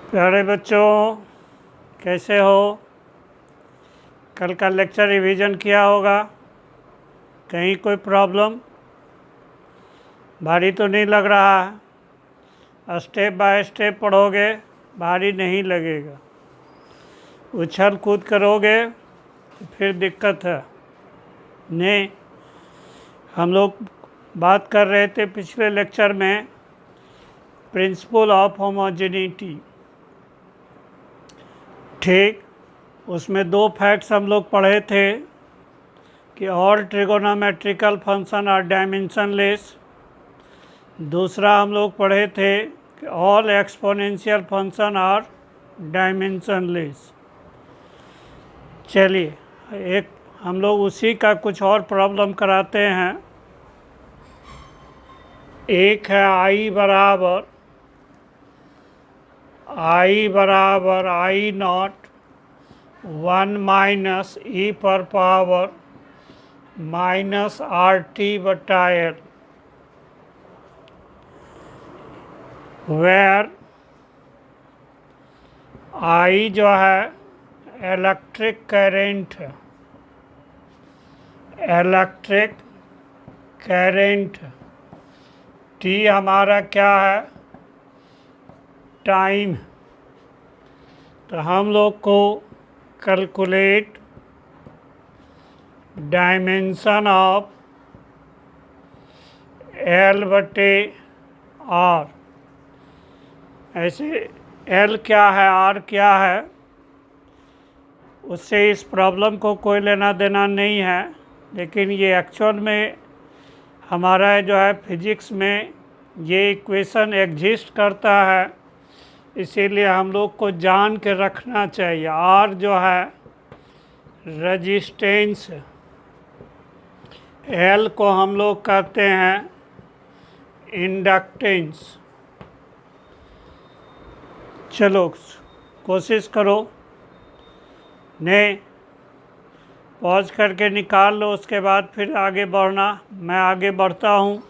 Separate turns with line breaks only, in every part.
प्यारे बच्चों, कैसे हो? कल का लेक्चर रिवीजन किया होगा। कहीं कोई प्रॉब्लम? भारी तो नहीं लग रहा है? स्टेप बाय स्टेप पढ़ोगे, भारी नहीं लगेगा। उछल कूद करोगे तो फिर दिक्कत है। नहीं, हम लोग बात कर रहे थे पिछले लेक्चर में प्रिंसिपल ऑफ होमोजेनिटी। ठीक, उसमें दो फैक्ट्स हम लोग पढ़े थे कि all trigonometrical function are dimensionless. दूसरा हम लोग पढ़े थे कि all exponential function are dimensionless. चलिए, एक हम लोग उसी का कुछ और प्रॉब्लम कराते हैं। एक है आई बराबर आई नॉट 1 माइनस ई पर पावर माइनस आर टी बटा एल, वेयर आई जो है इलेक्ट्रिक करंट है, इलेक्ट्रिक करंट। टी हमारा क्या है? टाइम। तो हम लोग को कैलकुलेट डायमेंशन ऑफ एल बटे आर। ऐसे एल क्या है, आर क्या है, उससे इस प्रॉब्लम को कोई लेना देना नहीं है। लेकिन ये एक्चुअल में हमारा जो है फिजिक्स में ये इक्वेशन एग्जिस्ट करता है, इसीलिए हम लोग को जान के रखना चाहिए। आर जो है रेजिस्टेंस, एल को हम लोग कहते हैं इंडक्टेंस। चलो कोशिश करो, नहीं पॉज करके निकाल लो, उसके बाद फिर आगे बढ़ना। मैं आगे बढ़ता हूँ।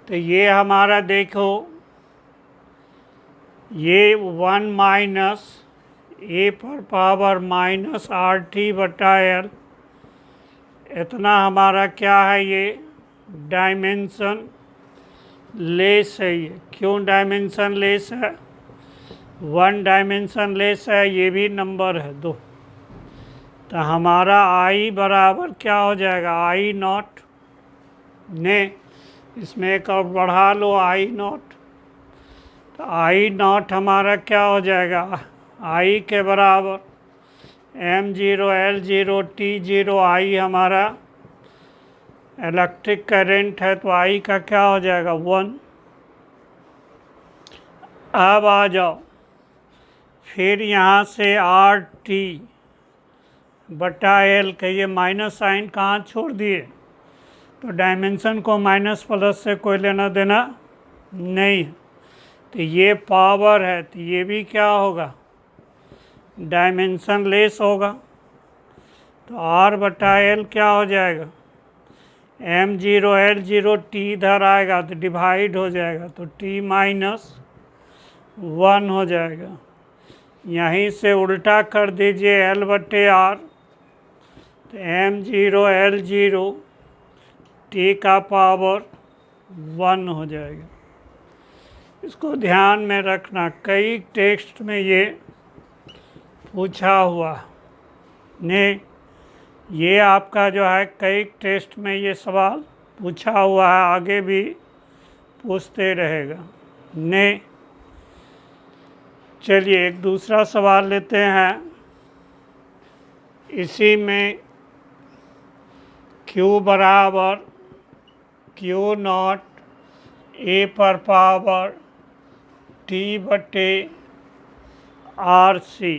तो ये हमारा देखो, ये 1 माइनस ए पर पावर माइनस आर टी बटा एल, इतना हमारा क्या है? ये डायमेंशन लेस है। ये क्यों डायमेंशन लेस है? 1 डायमेंशन लेस है, ये भी नंबर है 2। तो हमारा आई बराबर क्या हो जाएगा? आई नॉट, ने इसमें एक और बढ़ा लो आई नॉट। तो आई नॉट हमारा क्या हो जाएगा? आई के बराबर M0 L0 T0। आई हमारा इलेक्ट्रिक करंट है, तो आई का क्या हो जाएगा? 1। अब आ जाओ, फिर यहाँ से आर टी बटा एल के ये माइनस साइन कहाँ छोड़ दिए? तो डायमेंशन को माइनस प्लस से कोई लेना देना नहीं। तो ये पावर है, तो ये भी क्या होगा? डायमेंशन लेस होगा। तो आर बटा एल क्या हो जाएगा? M0 L0 टी इधर आएगा तो डिवाइड हो जाएगा, तो टी माइनस 1 हो जाएगा। यहीं से उल्टा कर दीजिए एल बटे आर, तो M0 L0 टी का पावर 1 हो जाएगा। इसको ध्यान में रखना, कई टेक्स्ट में ये पूछा हुआ ने, ये आपका जो है कई टेस्ट में ये सवाल पूछा हुआ है, आगे भी पूछते रहेगा ने। चलिए एक दूसरा सवाल लेते हैं। इसी में Q बराबर Q नॉट ए पर पावर टी बटे आर सी।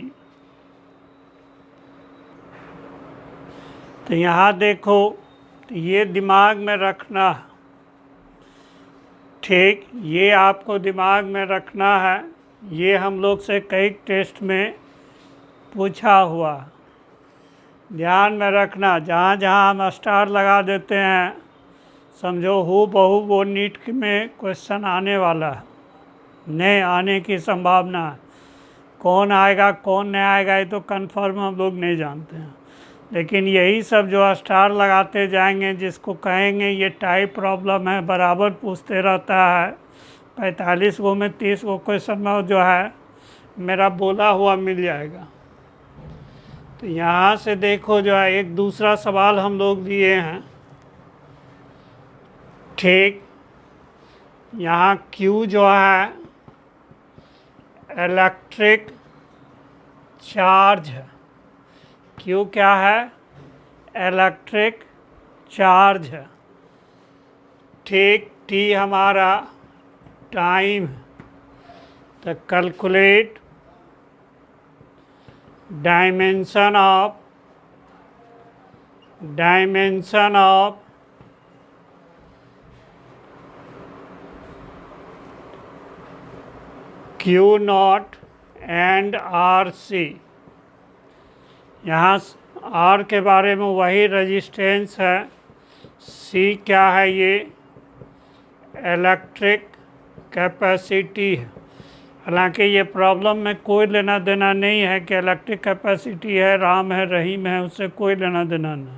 तो यहाँ देखो, तो ये दिमाग में रखना, ठीक, ये आपको दिमाग में रखना है। ये हम लोग से कई टेस्ट में पूछा हुआ, ध्यान में रखना। जहाँ जहाँ हम स्टार लगा देते हैं, समझो हूबहू वो नीट में क्वेश्चन आने वाला है। नहीं आने की संभावना है। कौन आएगा कौन नहीं आएगा ये तो कंफर्म हम लोग नहीं जानते हैं, लेकिन यही सब जो स्टार लगाते जाएंगे, जिसको कहेंगे ये टाइप प्रॉब्लम है, बराबर पूछते रहता है। 45 गो में 30 गो क्वेश्चन में जो है मेरा बोला हुआ मिल जाएगा। तो यहाँ से देखो जो है एक दूसरा सवाल हम लोग लिए हैं, ठीक। यहाँ Q जो है इलेक्ट्रिक चार्ज है। Q क्या है? इलेक्ट्रिक चार्ज है, ठीक। T हमारा टाइम है। तो calculate dimension of Q not and RC। यहाँ R के बारे में वही रेजिस्टेंस है, C क्या है? ये इलेक्ट्रिक कैपेसिटी है। हालांकि ये प्रॉब्लम में कोई लेना देना नहीं है कि इलेक्ट्रिक कैपेसिटी है, राम है, रहीम है, उससे कोई लेना देना नहीं।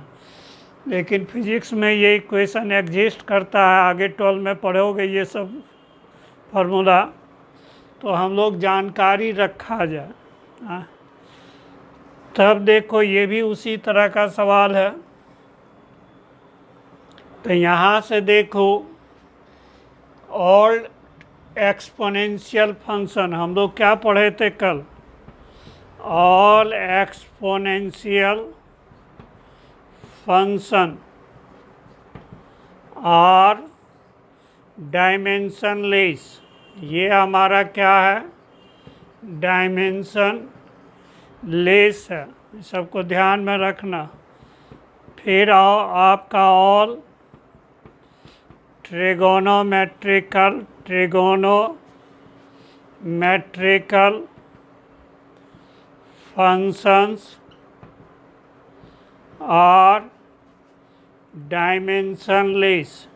लेकिन फिजिक्स में ये इक्वेशन एग्जिस्ट करता है, आगे 12 में पढ़ोगे ये सब फार्मूला, तो हम लोग जानकारी रखा जाए। तब देखो ये भी उसी तरह का सवाल है। तो यहाँ से देखो ऑल एक्सपोनेंशियल फंक्शन, हम लोग क्या पढ़े थे कल? All exponential function are dimensionless. ये हमारा क्या है? डायमेंशन लेस है, सबको ध्यान में रखना। फिर आओ आपका all trigonometrical functions are dimensionless.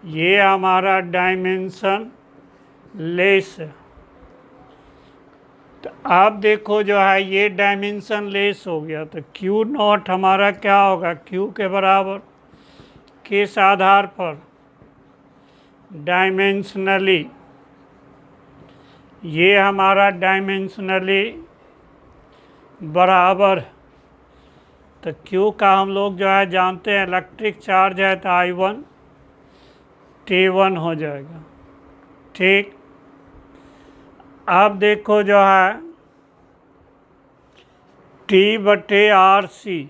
ये हमारा डायमेंशन लेस है। तो आप देखो जो है ये डायमेंशन लेस हो गया, तो Q नॉट हमारा क्या होगा? Q के बराबर किस आधार पर? डायमेंशनली। ये हमारा डायमेंशनली बराबर है। तो Q का हम लोग जो है जानते हैं, इलेक्ट्रिक चार्ज है तो I1 T1 हो जाएगा, ठीक। अब देखो जो है T/RC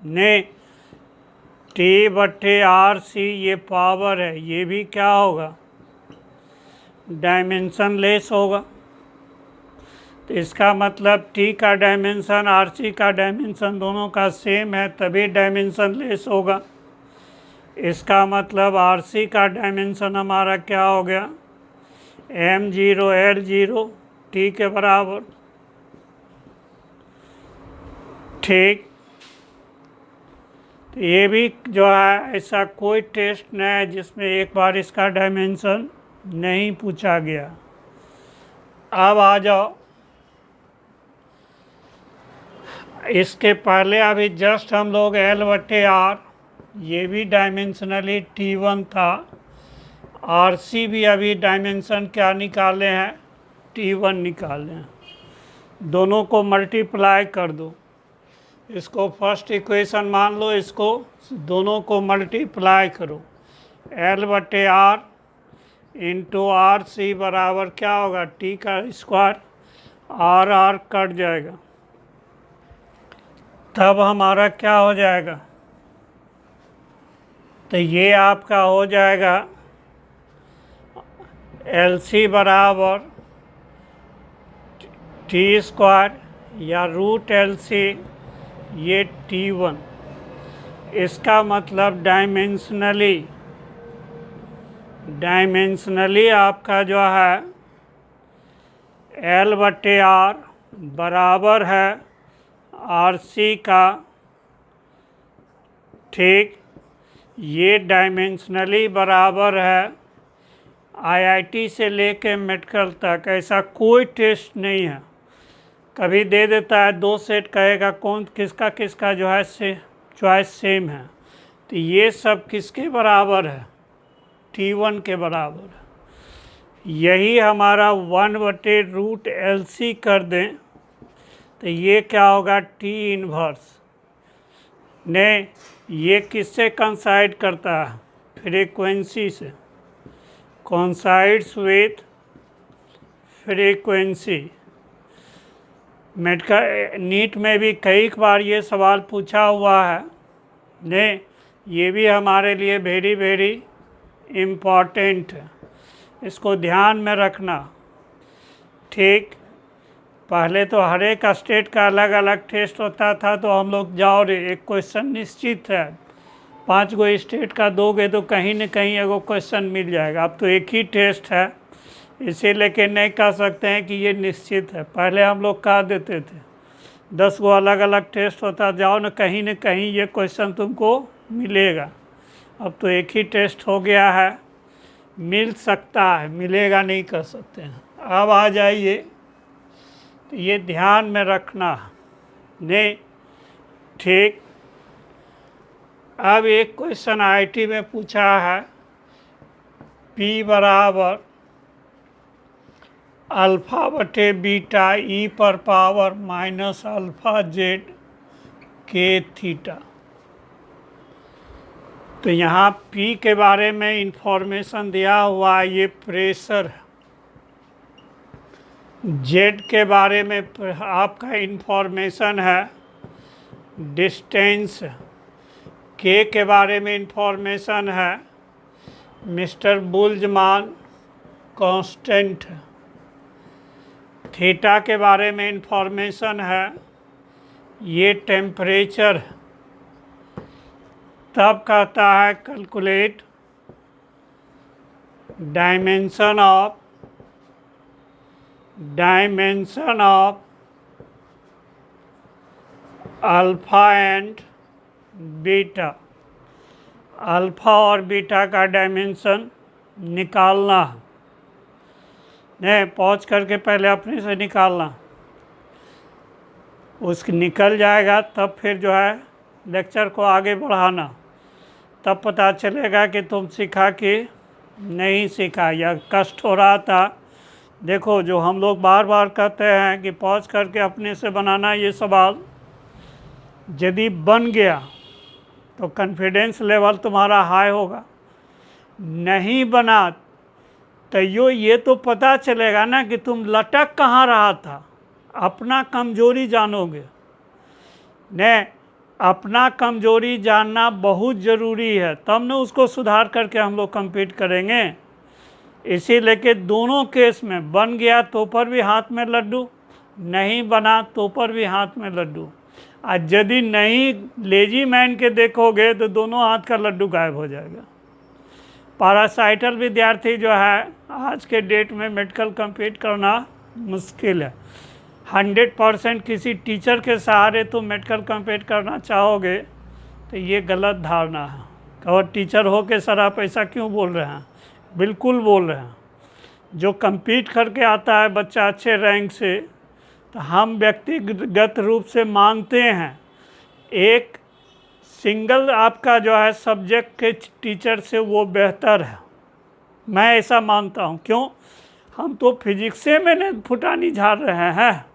ने T/RC ये पावर है, ये भी क्या होगा? डायमेंशन लेस होगा। तो इसका मतलब T का डायमेंशन RC का डायमेंशन दोनों का सेम है, तभी डायमेंशन लेस होगा। इसका मतलब RC का डायमेंशन हमारा क्या हो गया? M0 L0 T के बराबर, ठीक। तो ये भी जो है ऐसा कोई टेस्ट नहीं है जिसमें एक बार इसका डायमेंशन नहीं पूछा गया। अब आ जाओ, इसके पहले अभी जस्ट हम लोग L/R, ये भी डायमेंशनली T1 था। RC भी अभी डायमेंशन क्या निकाले हैं? T1 निकाले हैं। दोनों को मल्टीप्लाई कर दो, इसको फर्स्ट इक्वेशन मान लो, इसको दोनों को मल्टीप्लाई करो। L/R इंटू RC बराबर क्या होगा? T का स्क्वायर, R कट जाएगा, तब हमारा क्या हो जाएगा? तो ये आपका हो जाएगा LC बराबर T² या रूट LC, ये T1। इसका मतलब डायमेंशनली आपका जो है L/R बराबर है RC का, ठीक। ये डायमेंशनली बराबर है आईआईटी से लेके मेडिकल तक ऐसा कोई टेस्ट नहीं है, कभी दे देता है 2 सेट, कहेगा कौन किसका किसका जो है से चॉइस सेम है। तो ये सब किसके बराबर है? T1 के बराबर है। यही हमारा 1/√LC कर दें तो ये क्या होगा? T inverse. ने ये किससे कंसाइड करता है? फ्रीक्वेंसी से। Coincides with frequency. Medical NEET में भी कई बार ये सवाल पूछा हुआ है ने, ये भी हमारे लिए वेरी वेरी इम्पॉर्टेंट है, इसको ध्यान में रखना। ठीक, पहले तो हर एक स्टेट का अलग अलग टेस्ट होता था, तो हम लोग जाओ रे एक क्वेश्चन निश्चित है, 5 गो स्टेट का दोगे तो कहीं न कहीं एगो क्वेश्चन मिल जाएगा। अब तो एक ही टेस्ट है, इसे लेके नहीं कह सकते हैं कि ये निश्चित है। पहले हम लोग कह देते थे 10 गो अलग अलग टेस्ट होता, जाओ न कहीं ये क्वेश्चन तुमको मिलेगा। अब तो एक ही टेस्ट हो गया है, मिल सकता है, मिलेगा नहीं कह सकते हैं। अब आ जाइए, तो ये ध्यान में रखना नहीं। ठीक, अब एक क्वेश्चन आईआईटी में पूछा है, P बराबर α/β e⁻⁻ z k थीटा। तो यहाँ P के बारे में इंफॉर्मेशन दिया हुआ है, ये प्रेशर है। Z के बारे में आपका इंफॉर्मेशन है डिस्टेंस। K के बारे में इंफॉर्मेशन है मिस्टर बोल्ट्जमान कांस्टेंट। थीटा के बारे में इंफॉर्मेशन है ये टेम्परेचर। तब कहता है calculate dimension of alpha and beta. Alpha और बीटा का डायमेंशन निकालना नहीं, पहुँच करके पहले अपने से निकालना, उसकी निकल जाएगा तब फिर जो है लेक्चर को आगे बढ़ाना, तब पता चलेगा कि तुम सीखा कि नहीं सीखा या कष्ट हो रहा था। देखो, जो हम लोग बार बार कहते हैं कि पॉज करके अपने से बनाना ये सवाल, यदि बन गया तो कॉन्फिडेंस लेवल तुम्हारा हाई होगा, नहीं बना तो ये तो पता चलेगा ना कि तुम लटक कहाँ रहा था। अपना कमजोरी जानोगे ने, अपना कमजोरी जानना बहुत ज़रूरी है, तब न उसको सुधार करके हम लोग कम्पीट करेंगे। इसी लेके दोनों केस में बन गया तो पर भी हाथ में लड्डू, नहीं बना तो पर भी हाथ में लड्डू। आज यदि नहीं लेजी मैन के देखोगे तो दोनों हाथ का लड्डू गायब हो जाएगा। पैरासाइटल विद्यार्थी जो है आज के डेट में मेडिकल कम्पीट करना मुश्किल है। 100% किसी टीचर के सहारे तुम मेडिकल कम्पीट करना चाहोगे तो ये गलत धारणा है। और टीचर हो के सर आप ऐसा क्यों बोल रहे हैं? बिल्कुल बोल रहे हैं। जो कम्पीट करके आता है बच्चा अच्छे रैंक से, तो हम व्यक्तिगत रूप से मानते हैं एक सिंगल आपका जो है सब्जेक्ट के टीचर से वो बेहतर है। मैं ऐसा मानता हूँ। क्यों? हम तो फिजिक्स में न फुटानी झाड़ रहे हैं,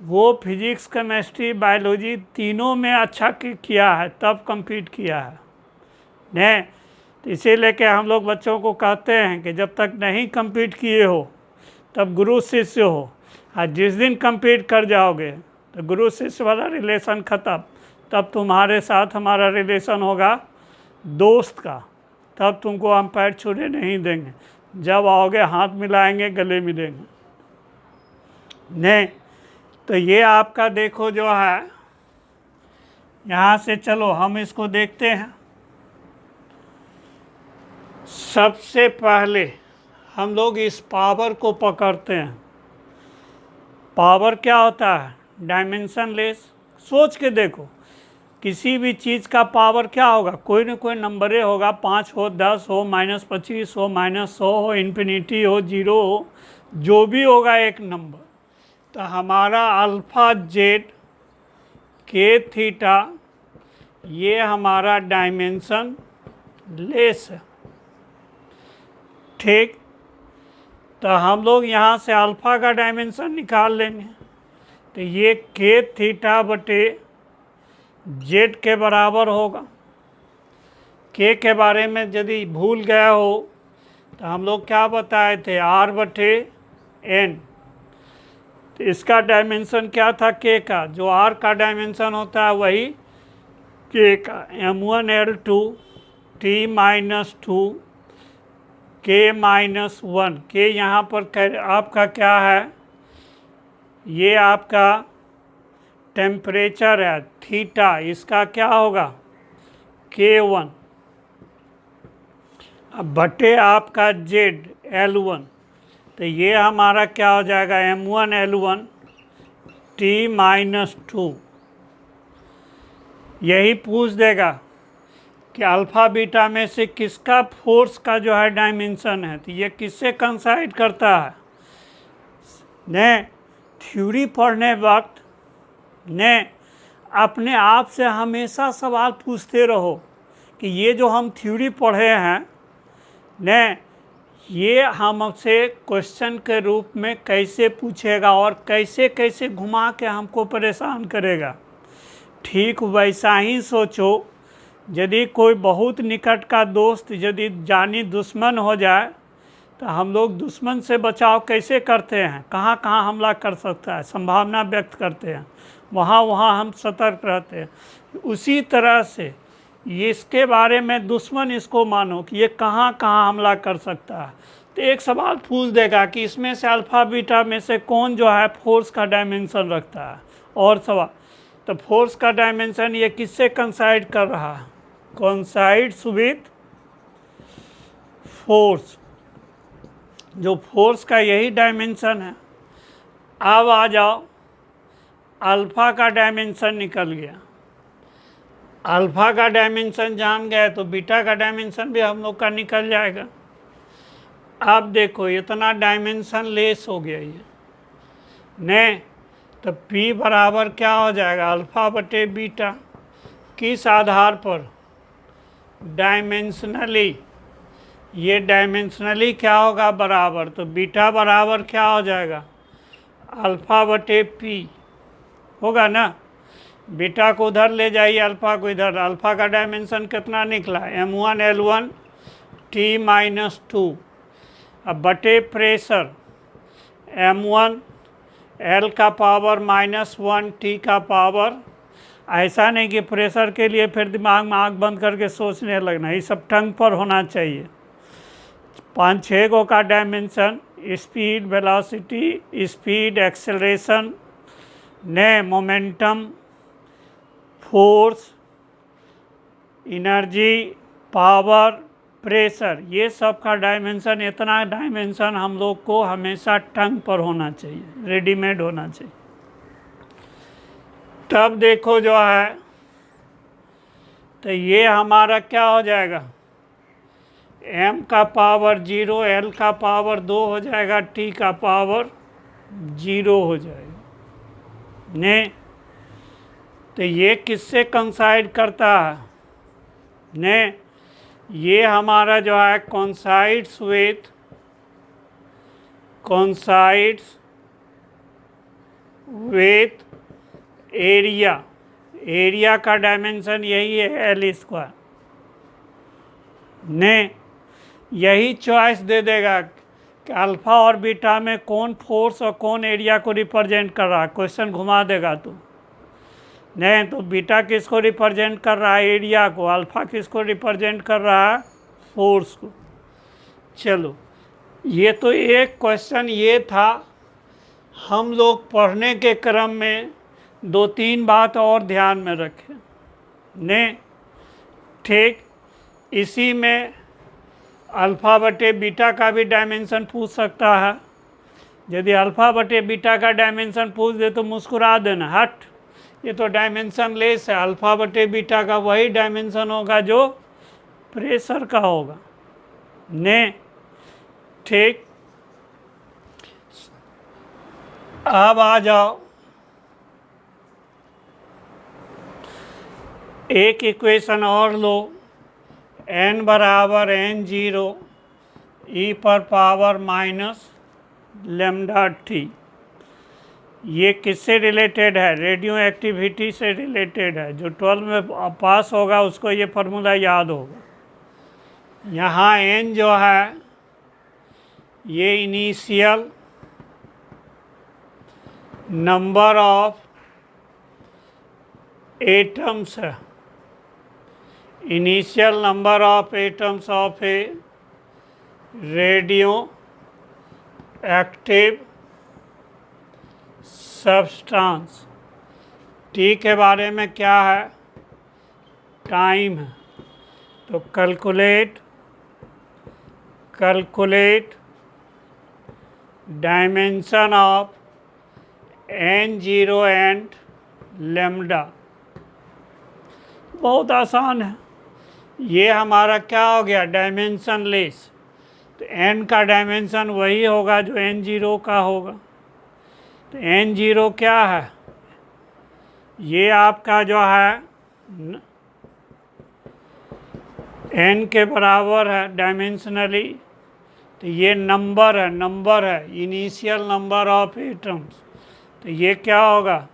वो फिजिक्स केमिस्ट्री बायोलॉजी तीनों में अच्छा किया है तब कम्पीट किया है ने। तो इसी लेके हम लोग बच्चों को कहते हैं कि जब तक नहीं कम्पीट किए हो तब गुरु शिष्य हो, और जिस दिन कम्पीट कर जाओगे तो गुरु शिष्य वाला रिलेशन ख़त्म, तब तुम्हारे साथ हमारा रिलेशन होगा दोस्त का, तब तुमको हम पैर छूने नहीं देंगे। जब आओगे हाथ मिलाएंगे, गले मिलेंगे नहीं। तो ये आपका देखो जो है, यहाँ से चलो हम इसको देखते हैं। सबसे पहले हम लोग इस पावर को पकड़ते हैं। पावर क्या होता है? Dimension less. सोच के देखो किसी भी चीज़ का पावर क्या होगा, कोई ना कोई नंबर होगा, 5 हो, 10 हो, -25 हो, -100 हो, इन्फिनिटी हो, 0 हो, जो भी होगा एक नंबर। तो हमारा अल्फ़ा जेड के थीटा ये हमारा डायमेंशन लेस है। ठीक, तो हम लोग यहाँ से अल्फ़ा का डायमेंशन निकाल लेंगे। तो ये के थीटा बटे जेड के बराबर होगा। के बारे में यदि भूल गया हो तो हम लोग क्या बताए थे, आर बटे एन। तो इसका डायमेंशन क्या था के का, जो आर का डायमेंशन होता है वही के का, m1l2 t-2 k-1। के यहाँ पर आपका क्या है, ये आपका टेम्परेचर है, थीटा इसका क्या होगा k1, अब बटे आपका जेड L1। तो ये हमारा क्या हो जाएगा m1l1 t-2। यही पूछ देगा कि अल्फ़ा बीटा में से किसका फोर्स का जो है डायमेंशन है, तो ये किससे कंसाइड करता है ने। थ्योरी पढ़ने वक्त ने अपने आप से हमेशा सवाल पूछते रहो कि ये जो हम थ्योरी पढ़े हैं ने, ये हमसे क्वेश्चन के रूप में कैसे पूछेगा और कैसे कैसे घुमा के हमको परेशान करेगा। ठीक वैसा ही सोचो, यदि कोई बहुत निकट का दोस्त यदि जानी दुश्मन हो जाए तो हम लोग दुश्मन से बचाव कैसे करते हैं, कहाँ कहाँ हमला कर सकता है, संभावना व्यक्त करते हैं, वहाँ वहाँ हम सतर्क रहते हैं। उसी तरह से इसके बारे में दुश्मन इसको मानो कि ये कहाँ कहाँ हमला कर सकता है। तो एक सवाल पूछ देगा कि इसमें से अल्फ़ा बीटा में से कौन जो है फोर्स का डायमेंशन रखता है। और सवाल, तो फोर्स का डायमेंशन ये किससे कंसाइड कर रहा है, कोइंसाइड्स विथ फोर्स, जो फोर्स का यही डायमेंशन है। अब आ जाओ, अल्फ़ा का डायमेंशन निकल गया, अल्फ़ा का डायमेंशन जान गए तो बीटा का डायमेंशन भी हम लोग का निकल जाएगा। अब देखो इतना डायमेंशन लेस हो गया ये ने, तो P बराबर क्या हो जाएगा अल्फ़ा बटे बीटा, किस आधार पर, डायमेंशनली। ये डायमेंशनली क्या होगा बराबर, तो बीटा बराबर क्या हो जाएगा अल्फ़ा बटे P होगा ना। बीटा को उधर ले जाइए, अल्फ़ा को इधर। अल्फ़ा का डायमेंशन कितना निकला m1l1 t-2, अब बटे प्रेशर m1 L का पावर -1 T का पावर। ऐसा नहीं कि प्रेशर के लिए फिर दिमाग में आँख बंद करके सोचने लगना, ये सब टंग पर होना चाहिए। 5-6 गो का dimension, speed, velocity, speed, acceleration ने, momentum, force, energy, power, pressure, ये सब का डायमेंशन, इतना डायमेंशन हम लोग को हमेशा टंग पर होना चाहिए, रेडीमेड होना चाहिए। तब देखो जो है, तो ये हमारा क्या हो जाएगा, m का पावर 0, L का पावर 2 हो जाएगा, T का पावर 0 हो जाएगा ने। तो ये किससे कंसाइड करता है ने, ये हमारा जो है कोइंसाइड्स विथ एरिया। एरिया का डायमेंशन यही है L² ने। यही चॉइस दे देगा कि अल्फ़ा और बीटा में कौन फोर्स और कौन एरिया को रिप्रेजेंट कर रहा है। क्वेश्चन घुमा देगा तो नहीं, तो बीटा किसको रिप्रेजेंट कर रहा है, एरिया को। अल्फ़ा किसको रिप्रेजेंट कर रहा है, फोर्स को। चलो, ये तो एक क्वेश्चन ये था। हम लोग पढ़ने के क्रम में 2-3 बात और ध्यान में रखें ने। ठीक, इसी में अल्फ़ा बटे बीटा का भी डायमेंशन पूछ सकता है। यदि अल्फ़ा बटे बीटा का डायमेंशन पूछ दे तो मुस्कुरा देना, हट ये तो डायमेंशन लेस है, अल्फा बटे बीटा का वही डायमेंशन होगा जो प्रेशर का होगा ने। ठीक, अब आ जाओ एक इक्वेशन और लो, n बराबर n0 e पर पावर माइनस लेमडा टी। ये किससे रिलेटेड है? रेडियो एक्टिविटी से रिलेटेड है। जो 12 में पास होगा उसको ये फार्मूला याद होगा। यहाँ n जो है ये इनिशियल नंबर ऑफ एटम्स है, initial number of atoms of A radio active substance. T के बारे में क्या है? टाइम है। तो calculate dimension of n0 and lambda. बहुत आसान है। ये हमारा क्या हो गया? Dimension less. तो n का डायमेंशन वही होगा जो n0 का होगा। तो n0 क्या है? ये आपका जो है n के बराबर है डायमेंशनली। तो ये नंबर है इनिशियल नंबर ऑफ एटम्स। तो ये क्या होगा?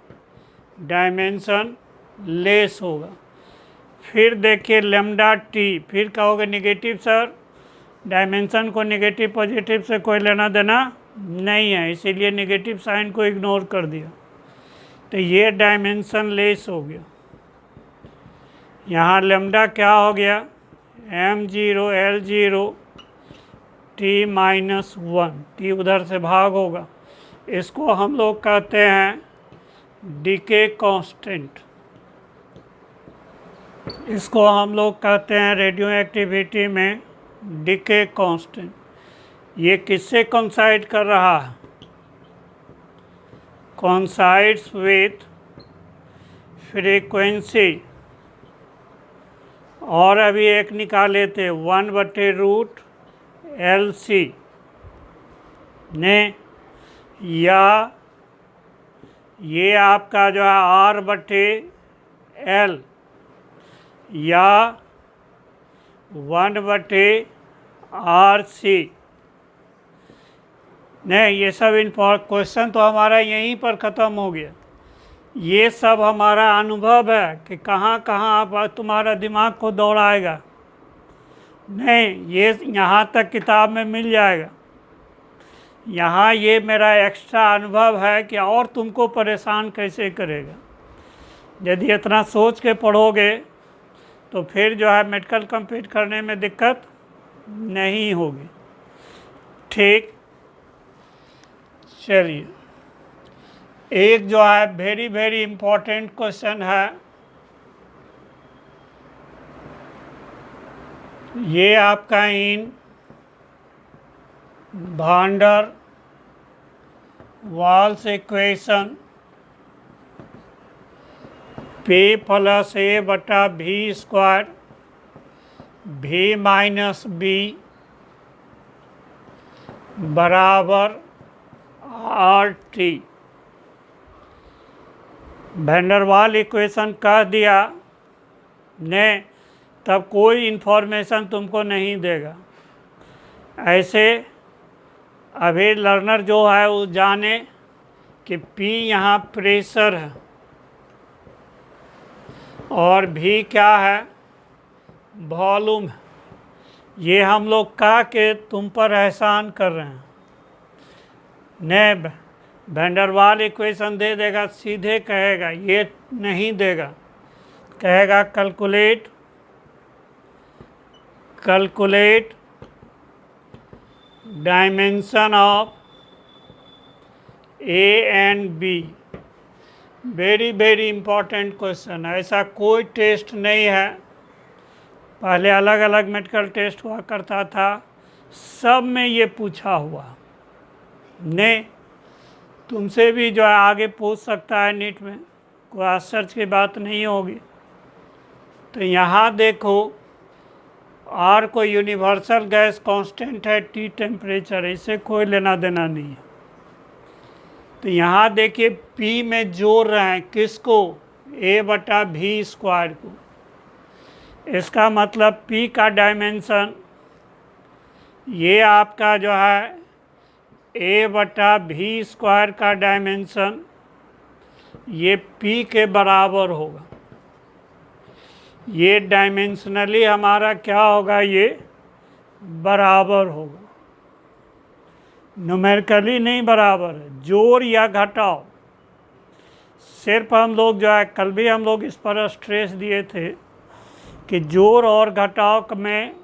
डायमेंशन लेस होगा। फिर देखिए लेमडा टी, फिर कहोगे निगेटिव सर, डायमेंशन को निगेटिव पॉजिटिव से कोई लेना देना नहीं है, इसीलिए निगेटिव साइन को इग्नोर कर दिया। तो ये डायमेंशन लेस हो गया। यहाँ लेमडा क्या हो गया? m0 l0 t minus 1, T उधर से भाग होगा। इसको हम लोग कहते हैं डीके कांस्टेंट। इसको हम लोग कहते हैं रेडियो एक्टिविटी में डीके कांस्टेंट। ये किससे कोइंसाइड कर रहा है? Coincides with frequency. और अभी एक निकाले थे 1/√LC ने, या ये आपका जो है R/L, या 1/RC नहीं। ये सब क्वेश्चन तो हमारा यहीं पर ख़त्म हो गया। ये सब हमारा अनुभव है कि कहाँ कहाँ आप तुम्हारा दिमाग को दौड़ाएगा। नहीं, ये यहाँ तक किताब में मिल जाएगा। यहाँ ये मेरा एक्स्ट्रा अनुभव है कि और तुमको परेशान कैसे करेगा। यदि इतना सोच के पढ़ोगे तो फिर जो है मेडिकल कंप्लीट करने में दिक्कत नहीं होगी। ठीक, चलिए एक जो है वेरी वेरी इम्पोर्टेंट क्वेश्चन है। ये आपका इन van der Waals equation P + A/V² V - B बराबर RT। वैंडरवाल इक्वेशन कह दिया ने, तब कोई इन्फॉर्मेशन तुमको नहीं देगा। ऐसे अभी लर्नर जो है वो जाने कि P यहाँ प्रेशर है और V क्या है? वॉल्यूम है। ये हम लोग कह के तुम पर एहसान कर रहे हैं। ने वैंडरवाल इक्वेशन दे देगा, सीधे कहेगा, ये नहीं देगा, कहेगा calculate dimension of A and B। Very very important question है। ऐसा कोई टेस्ट नहीं है, पहले अलग अलग मेडिकल टेस्ट हुआ करता था, सब में ये पूछा हुआ ने। तुमसे भी जो है आगे पूछ सकता है नीट में। कोई आश्चर्य की बात नहीं होगी। तो यहाँ देखो आर कोई यूनिवर्सल गैस कांस्टेंट है, टी टेम्परेचर, इससे कोई लेना देना नहीं है। तो यहाँ देखिए पी में जोड़ रहे हैं किसको, a/v² को। इसका मतलब पी का डायमेंशन ये आपका जो है a/v² का डायमेंशन ये p के बराबर होगा। ये डायमेंशनली हमारा क्या होगा, ये बराबर होगा, न्यूमेरिकली नहीं बराबर है। जोड़ या घटाव, सिर्फ हम लोग जो है कल भी हम लोग इस पर स्ट्रेस दिए थे कि जोड़ और घटाव में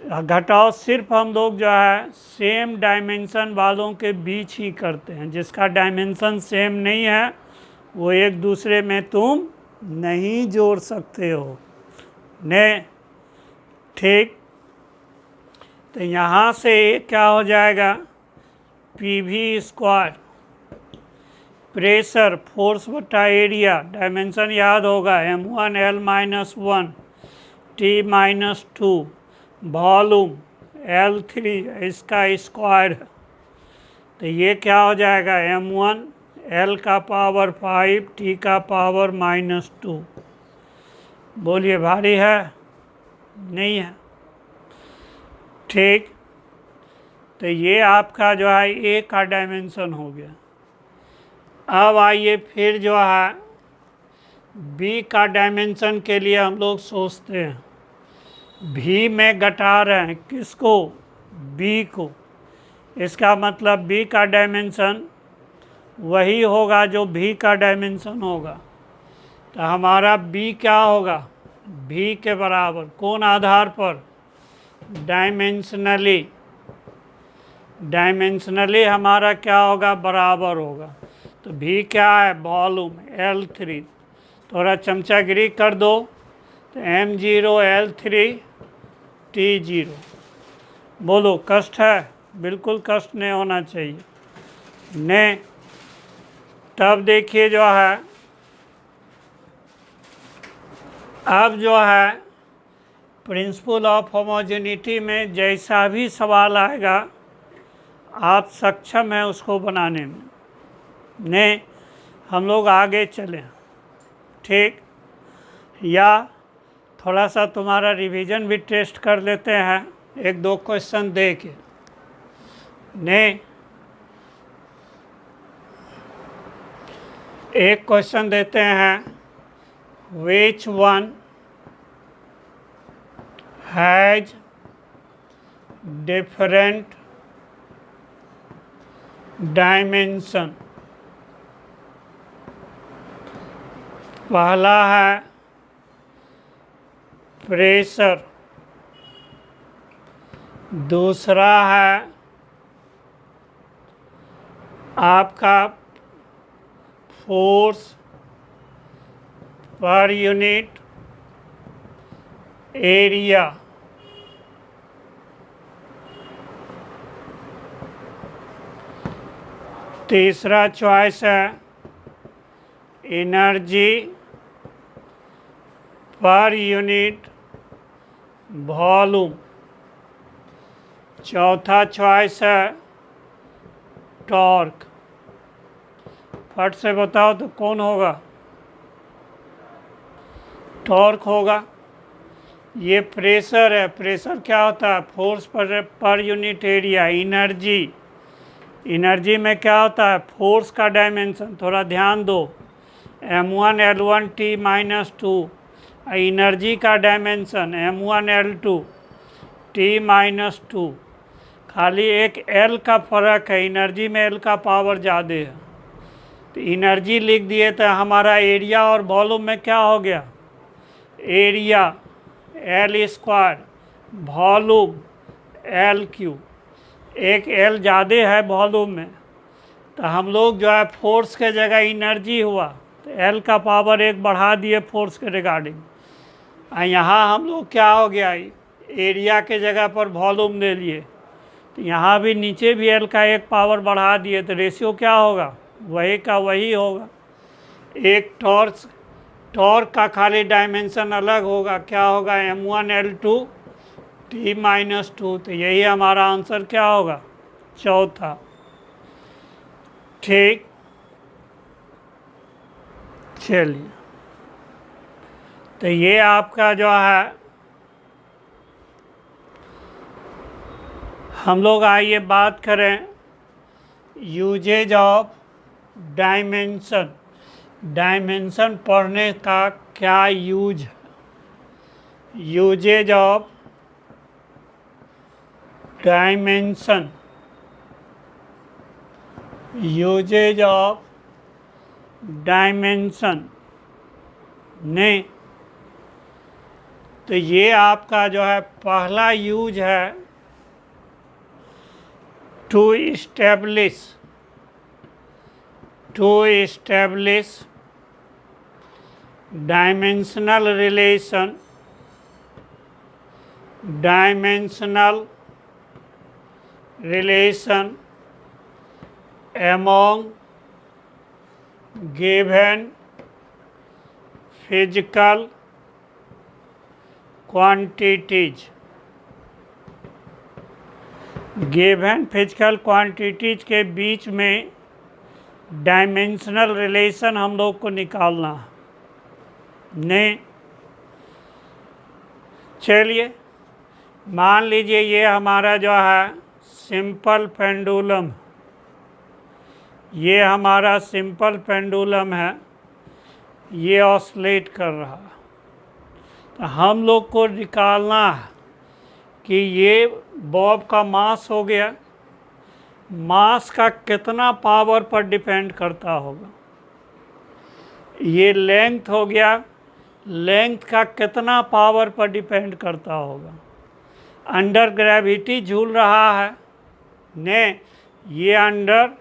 घटाव सिर्फ हम लोग जो है सेम डायमेंशन वालों के बीच ही करते हैं। जिसका डायमेंशन सेम नहीं है वो एक दूसरे में तुम नहीं जोड़ सकते हो ने, ठीक। तो यहाँ से क्या हो जाएगा, PV², प्रेशर, फोर्स बटा एरिया, डायमेंशन याद होगा m1L-1 T-2, वॉल्यूम L3 इसका स्क्वायर। तो ये क्या हो जाएगा, m1 L का पावर 5 T का पावर -2। बोलिए भारी है, नहीं है, ठीक। तो ये आपका जो है ए का डायमेंशन हो गया। अब आइए फिर जो है बी का डायमेंशन के लिए हम लोग सोचते हैं। भी में घटा रहे हैं किसको, बी को। इसका मतलब बी का डायमेंशन वही होगा जो भी का डायमेंशन होगा। तो हमारा बी क्या होगा, भी के बराबर, कौन आधार पर, डायमेंशनली हमारा क्या होगा, बराबर होगा। तो भी क्या है, वॉल्यूम L3। थोड़ा चमचागिरी कर दो तो m0 L3 T0। बोलो कष्ट है, बिल्कुल कष्ट नहीं होना चाहिए ने। तब देखिए जो है अब जो है प्रिंसिपल ऑफ होमोजेनिटी में जैसा भी सवाल आएगा आप सक्षम हैं उसको बनाने में ने। हम लोग आगे चलें, ठीक। या थोड़ा सा तुम्हारा रिवीजन भी टेस्ट कर लेते हैं, एक दो क्वेश्चन दे के ने। एक क्वेश्चन देते हैं, which one has different dimension. पहला है प्रेशर, दूसरा है आपका फोर्स पर यूनिट एरिया, तीसरा चॉइस है एनर्जी पर यूनिट वॉल्यूम, चौथा चॉइस है टॉर्क। फट से बताओ तो कौन होगा, टॉर्क होगा। ये प्रेशर है, प्रेशर क्या होता है, force per unit area. Energy में क्या होता है, फोर्स का डायमेंशन। थोड़ा ध्यान दो, m1L1 T-2, एनर्जी का डायमेंशन m1L2 T-2। खाली एक L का फर्क है, एनर्जी में L का पावर ज़्यादा है। तो एनर्जी लिख दिए तो हमारा एरिया और वॉल्यूम में क्या हो गया, एरिया L², वॉल्यूम L3। एक L ज़्यादा है वॉल्यूम में, तो हम लोग जो है फोर्स के जगह एनर्जी हुआ तो L का पावर एक बढ़ा दिए फोर्स के रिगार्डिंग। यहाँ हम लोग क्या हो गया, एरिया के जगह पर वॉल्यूम ले लिए, तो यहाँ भी नीचे भी L का एक पावर बढ़ा दिए, तो रेशियो क्या होगा, वही का वही होगा। एक टॉर्क का खाली डायमेंशन अलग होगा, क्या होगा, m1L2 T-2। तो यही हमारा आंसर क्या होगा, चौथा। ठीक, चलिए, तो ये आपका जो है, हम लोग आइए बात करें यूजेज ऑफ डायमेंशन। डायमेंशन पढ़ने का क्या यूज है, uses of dimension, uses of dimension नहीं। तो ये आपका जो है पहला यूज है, to establish dimensional relation among given physical quantities। Given physical quantities के बीच में डायमेंशनल रिलेशन हम लोग को निकालना नहीं। चलिए, मान लीजिए ये हमारा जो है सिंपल पेंडुलम, ये हमारा सिंपल पेंडुलम है, ये ऑसिलेट कर रहा है। तो हम लोग को निकालना है कि ये बॉब का मास हो गया, मास का कितना पावर पर डिपेंड करता होगा। ये लेंथ हो गया, लेंथ का कितना पावर पर डिपेंड करता होगा। अंडर ग्रेविटी झूल रहा है ने, ये अंडर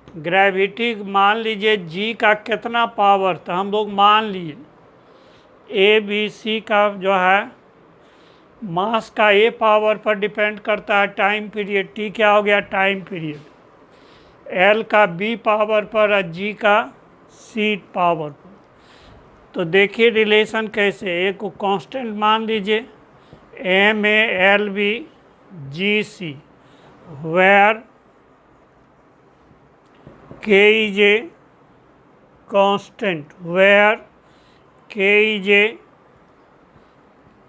ग्रेविटी मान लीजिए जी का कितना पावर, तो हम लोग मान लिए ABC का जो है मास का ए पावर पर डिपेंड करता है, टाइम पीरियड T क्या हो गया, टाइम पीरियड, L का B पावर पर और G का C पावर पर। तो देखिए रिलेशन कैसे, एक को कांस्टेंट मान लीजिए MALBGC, where K is a constant, where K is a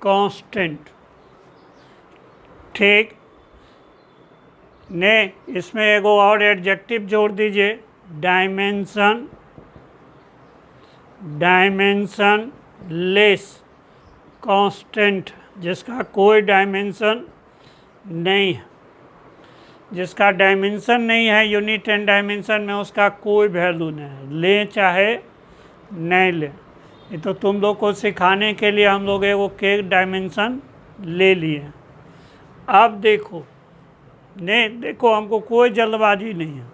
constant। ठीक ने, इसमें एक और एडजेक्टिव जोड़ दीजिए, डायमेंशन लेस कांस्टेंट, जिसका कोई डायमेंशन नहीं है, जिसका डायमेंशन नहीं है यूनिट एंड डायमेंशन में, उसका कोई वैल्यू नहीं है, लें चाहे नहीं लें। ये तो तुम लोग को सिखाने के लिए हम लोग एक के डायमेंशन ले लिए। अब देखो, नहीं देखो, हमको कोई जल्दबाजी नहीं है।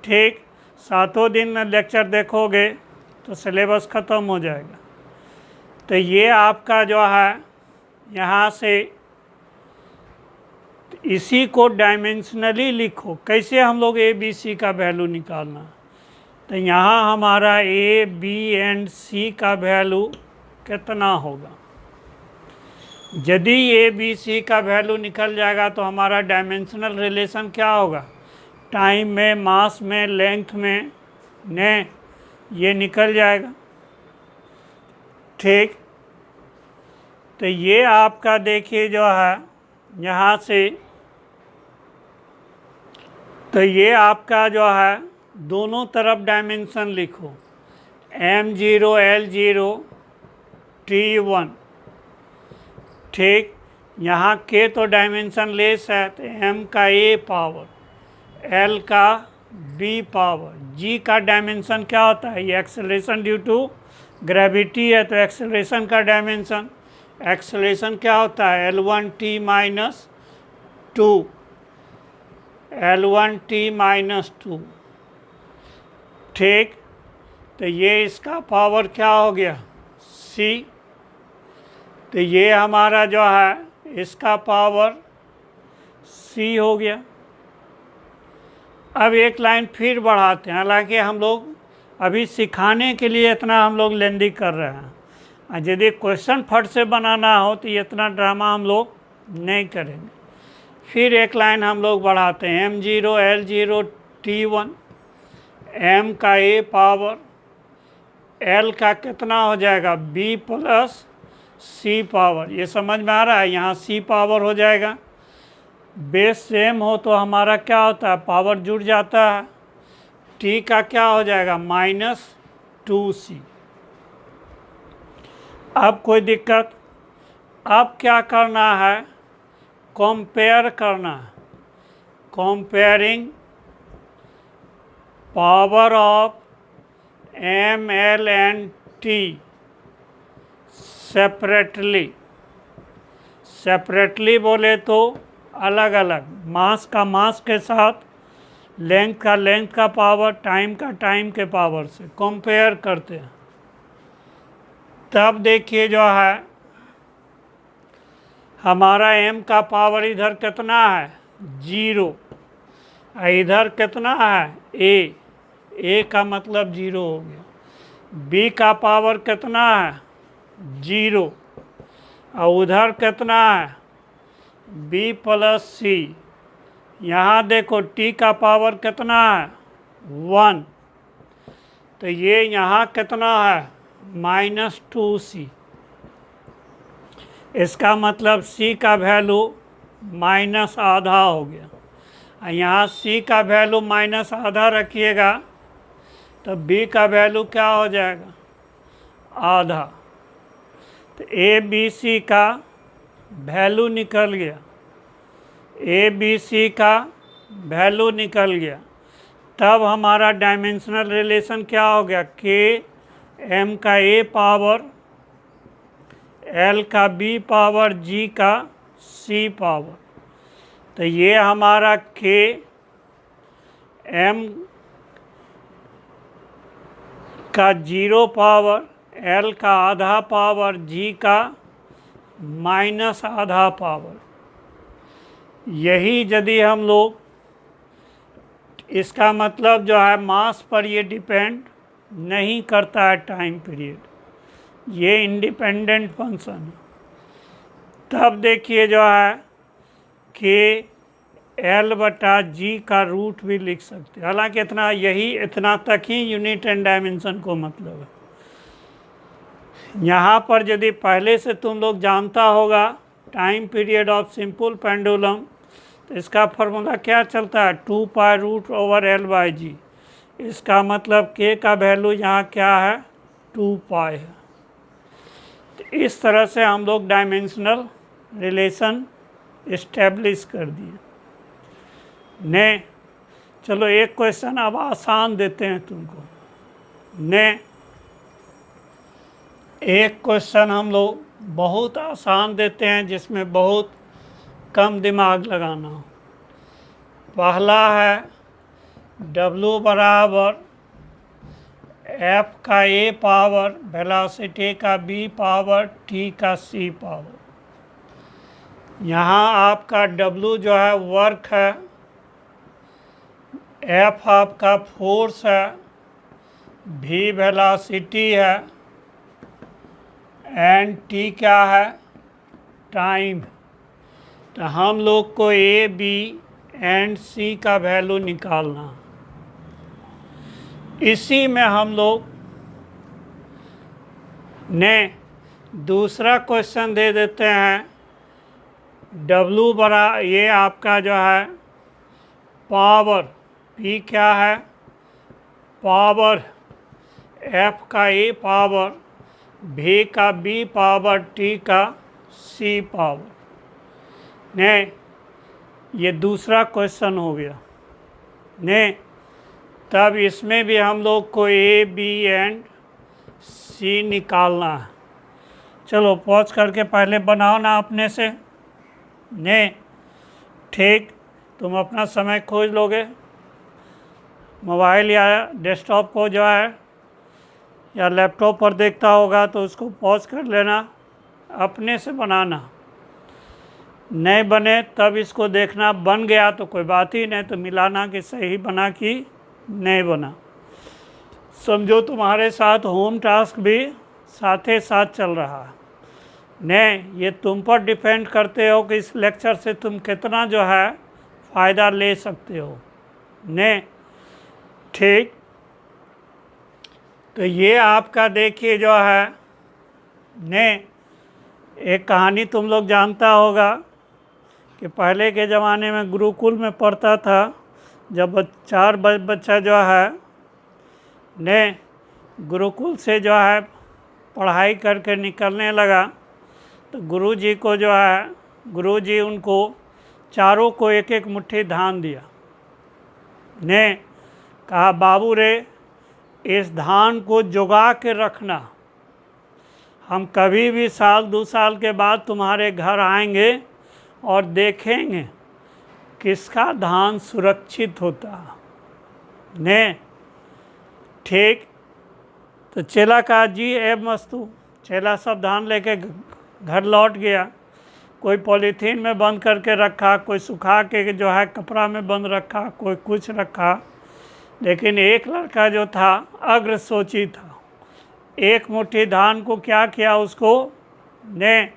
ठीक, 7 दिन में लेक्चर देखोगे तो सिलेबस ख़त्म हो जाएगा। तो ये आपका जो है यहाँ से इसी को डायमेंशनली लिखो। कैसे हम लोग ABC का वैल्यू निकालना, तो यहाँ हमारा A, B एंड C का वैल्यू कितना होगा। यदि ABC का वैल्यू निकल जाएगा तो हमारा डायमेंशनल रिलेशन क्या होगा, टाइम में, मास में, लेंथ में ने, ये निकल जाएगा। ठीक, तो ये आपका देखिए जो है यहाँ से, तो ये आपका जो है दोनों तरफ डायमेंशन लिखो, M0 L0 T1। ठीक, यहाँ के तो डायमेंशन लेस है, तो M का A पावर, L का B पावर, G का डायमेंशन क्या होता है, ये एक्सेलरेशन ड्यू टू ग्रेविटी है, तो एक्सेलरेशन का डायमेंशन, एक्सेलरेशन क्या होता है, L1T-2, L1T-2। ठीक, तो ये इसका पावर क्या हो गया, C। तो ये हमारा जो है इसका पावर C हो गया। अब एक लाइन फिर बढ़ाते हैं, हालांकि हम लोग अभी सिखाने के लिए इतना हम लोग लेंदी कर रहे हैं, और यदि क्वेश्चन फट से बनाना हो तो इतना ड्रामा हम लोग नहीं करेंगे। फिर एक लाइन हम लोग बढ़ाते हैं, M0 L0 T1, M का A पावर, L का कितना हो जाएगा B प्लस C पावर। ये समझ में आ रहा है, यहाँ C पावर हो जाएगा। बेस सेम हो तो हमारा क्या होता है, पावर जुड़ जाता है। T का क्या हो जाएगा -2C। अब कोई दिक्कत? अब क्या करना है, कंपेयर करना है। Comparing power of M, L and T separately बोले तो अलग अलग, मास का मास के साथ, लेंथ का लेंथ का पावर, टाइम का टाइम के पावर से कंपेयर करते हैं। तब देखिए जो है हमारा M का पावर इधर कितना है 0, इधर कितना है A का मतलब 0 हो गया। B का पावर कितना है 0, और उधर कितना है B प्लस C। यहाँ देखो T का पावर कितना है 1, तो ये यहाँ कितना है -2C। इसका मतलब C का वैल्यू -आधा हो गया, और यहाँ C का वैल्यू -आधा रखिएगा तो B का वैल्यू क्या हो जाएगा आधा। तो ABC का वैल्यू निकल गया, ABC का वैल्यू निकल गया। तब हमारा डायमेंशनल रिलेशन क्या हो गया, K M का A पावर, L का B पावर, G का C पावर। तो ये हमारा K M का 0 पावर, L का आधा पावर, G का -आधा पावर। यही यदि हम लोग, इसका मतलब जो है मास पर ये डिपेंड नहीं करता है टाइम पीरियड, ये इंडिपेंडेंट फंक्शन है। तब देखिए जो है K L/G का रूट भी लिख सकते हैं। हालांकि इतना तक ही यूनिट एंड डायमेंशन को मतलब है। यहाँ पर यदि पहले से तुम लोग जानता होगा time period of simple pendulum, तो इसका फॉर्मूला क्या चलता है 2π√L/G। इसका मतलब K का वैल्यू यहाँ क्या है 2π है। तो इस तरह से हम लोग डायमेंशनल रिलेशन इस्टेब्लिश कर दिए ने। चलो एक क्वेश्चन अब आसान देते हैं तुमको ने। एक क्वेश्चन हम लोग बहुत आसान देते हैं जिसमें बहुत कम दिमाग लगाना हो। पहला है W बराबर F का A पावर, वेलोसिटी का B पावर, T का C पावर। यहाँ आपका W जो है वर्क है, F आपका फोर्स है, V वेलोसिटी है, एंड T क्या है टाइम। तो हम लोग को A, B एंड C का वैल्यू निकालना। इसी में हम लोग ने दूसरा क्वेश्चन दे देते हैं W ये आपका जो है पावर, P क्या है पावर, F का A पावर, V का B पावर, T का C पावर ने। ये दूसरा क्वेश्चन हो गया ने। तब इसमें भी हम लोग को A, B एंड C निकालना है। चलो पॉज करके पहले बनाओ ना अपने से ने। ठीक, तुम अपना समय खोज लोगे, मोबाइल या डेस्कटॉप को जो है या लैपटॉप पर देखता होगा तो उसको पॉज कर लेना, अपने से बनाना। नहीं बने तब इसको देखना, बन गया तो कोई बात ही नहीं, तो मिलाना कि सही बना कि नहीं बना। समझो तुम्हारे साथ होम टास्क भी साथ साथ चल रहा है। नहीं, ये तुम पर डिपेंड करते हो कि इस लेक्चर से तुम कितना जो है फ़ायदा ले सकते हो। नहीं, ठीक। तो ये आपका देखिए जो है, नहीं, एक कहानी तुम लोग जानता होगा कि पहले के ज़माने में गुरुकुल में पढ़ता था, जब चार बच्चा जो है ने गुरुकुल से जो है पढ़ाई करके निकलने लगा, तो गुरुजी को जो है, गुरुजी उनको चारों को एक एक मुट्ठी धान दिया। ने कहा, बाबू रे, इस धान को जुगा के रखना, हम कभी भी साल 2 साल के बाद तुम्हारे घर आएंगे और देखेंगे किसका धान सुरक्षित होता है। ने ठीक। तो चेला कहा, जी एब मस्तू। चेला सब धान लेके घर लौट गया। कोई पॉलीथीन में बंद करके रखा, कोई सुखा के जो है कपड़ा में बंद रखा, कोई कुछ रखा। लेकिन एक लड़का जो था अग्रसोची था, एक मुट्ठी धान को क्या किया, उसको ने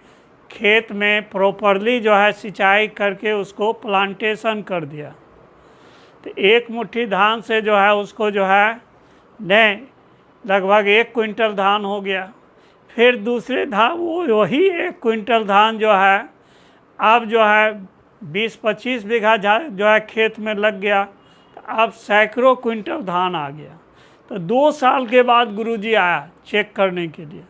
खेत में प्रॉपरली जो है सिंचाई करके उसको प्लांटेशन कर दिया। तो एक मुट्ठी धान से जो है उसको जो है ने लगभग 1 क्विंटल धान हो गया। फिर दूसरे धान वही 1 क्विंटल धान जो है अब जो है 20-25 बीघा जो है खेत में लग गया। तो अब सैकड़ों क्विंटल धान आ गया। तो 2 साल के बाद गुरुजी आया चेक करने के लिए।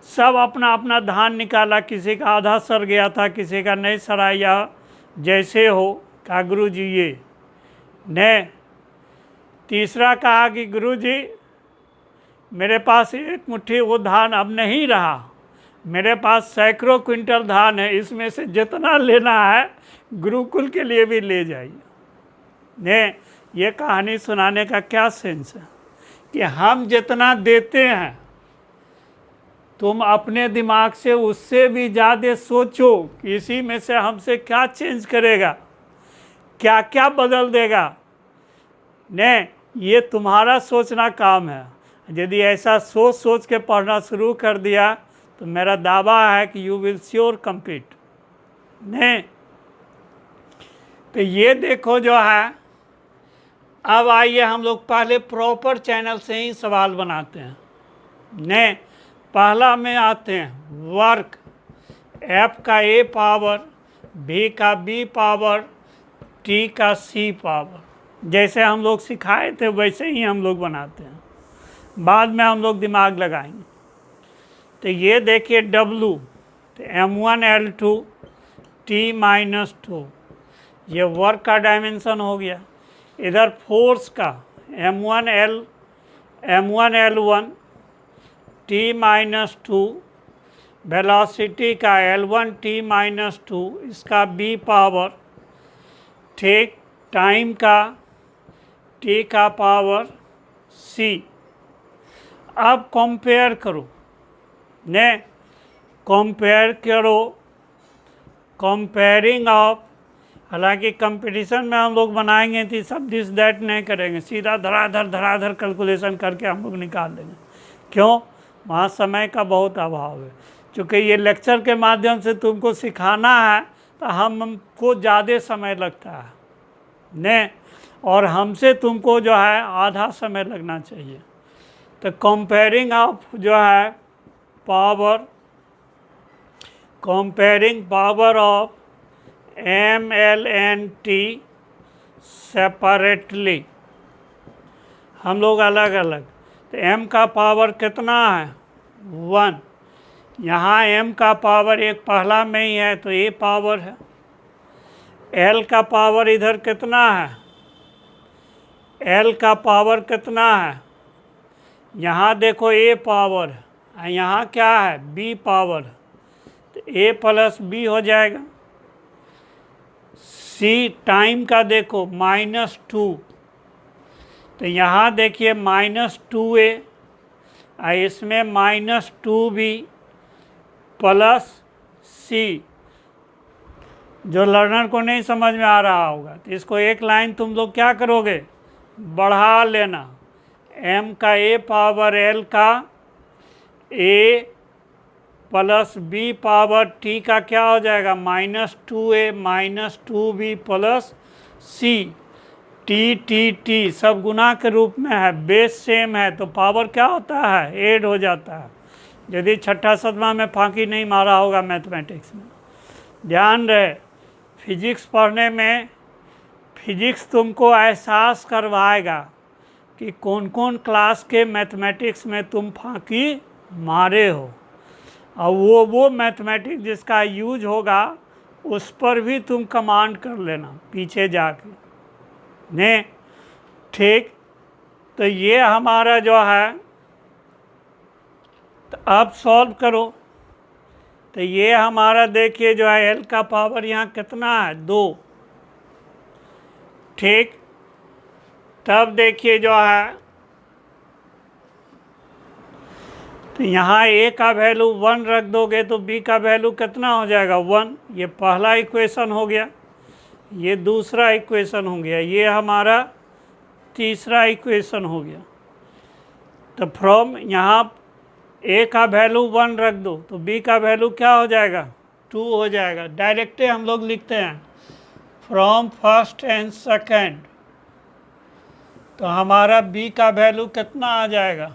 सब अपना अपना धान निकाला, किसी का आधा सर गया था, किसी का नहीं सरा, या जैसे हो। कहा, गुरुजी ये ने। तीसरा कहा कि गुरुजी, मेरे पास 1 मुट्ठी वो धान अब नहीं रहा, मेरे पास सैकड़ों क्विंटल धान है, इसमें से जितना लेना है गुरुकुल के लिए भी ले जाइए। ने ये कहानी सुनाने का क्या सेंस है कि हम जितना देते हैं, तुम अपने दिमाग से उससे भी ज़्यादा सोचो कि इसी में से हमसे क्या चेंज करेगा, क्या क्या बदल देगा। ने ये तुम्हारा सोचना काम है। यदि ऐसा सोच सोच के पढ़ना शुरू कर दिया तो मेरा दावा है कि यू विल श्योर कम्पीट। ने तो ये देखो जो है, अब आइए हम लोग पहले प्रॉपर चैनल से ही सवाल बनाते हैं। ने पहला में आते हैं वर्क, एफ का ए पावर, भी का बी पावर, टी का सी पावर। जैसे हम लोग सिखाए थे वैसे ही हम लोग बनाते हैं, बाद में हम लोग दिमाग लगाएंगे। तो ये देखिए W, तो M1L2 T-2, ये वर्क का डायमेंशन हो गया। इधर फोर्स का M1L1 T-2, वेलोसिटी का L1 T-2, इसका B पावर, ठीक। टाइम का T का पावर C। अब कंपेयर करो, ने कंपेयर करो, कंपेयरिंग ऑफ। हालांकि कंपटीशन में हम लोग बनाएंगे तो सब दिस दैट नहीं करेंगे, सीधा धड़ाधड़ कैलकुलेशन करके हम लोग निकाल देंगे। क्यों? वहाँ समय का बहुत अभाव है। चूँकि ये लेक्चर के माध्यम से तुमको सिखाना है तो हमको ज़्यादा समय लगता है, ने और हमसे तुमको जो है आधा समय लगना चाहिए। तो कंपेयरिंग ऑफ जो है power, comparing power of M-L-N-T separately, हम लोग अलग अलग। तो M का पावर कितना है? 1। यहाँ M का पावर एक पहला में ही है तो A पावर है। L का पावर इधर कितना है? L का पावर कितना है? यहाँ देखो A पावर है, यहाँ क्या है? B power. तो A प्लस B हो जाएगा। C टाइम का देखो -2, तो यहाँ देखिए -2A, इसमें -2B प्लस C। जो लर्नर को नहीं समझ में आ रहा होगा तो इसको एक लाइन तुम लोग क्या करोगे? बढ़ा लेना। m का a पावर l का a plus b power t का क्या हो जाएगा, -2a minus 2b plus c, t सब गुना के रूप में है, बेस सेम है तो पावर क्या होता है, ऐड हो जाता है। यदि छठा सदमा में फांकी नहीं मारा होगा मैथमेटिक्स में। ध्यान रहे, फिजिक्स पढ़ने में फिजिक्स तुमको एहसास करवाएगा कि कौन कौन क्लास के मैथमेटिक्स में तुम फांकी मारे हो, और वो मैथमेटिक्स जिसका यूज होगा उस पर भी तुम कमांड कर लेना पीछे जाके ने। ठीक, तो ये हमारा जो है, तो अब सॉल्व करो। तो ये हमारा देखिए जो है l का पावर यहाँ कितना है, 2। ठीक, तब देखिए जो है, तो यहाँ a का वैल्यू 1 रख दोगे तो b का वैल्यू कितना हो जाएगा, 1। ये पहला इक्वेशन हो गया, ये दूसरा इक्वेशन हो गया, ये हमारा तीसरा इक्वेशन हो गया। तो फ्रॉम यहाँ a का वैल्यू 1 रख दो तो b का वैल्यू क्या हो जाएगा, 2 हो जाएगा। डायरेक्ट हम लोग लिखते हैं फ्रॉम फर्स्ट एंड सेकेंड, तो हमारा b का वैल्यू कितना आ जाएगा,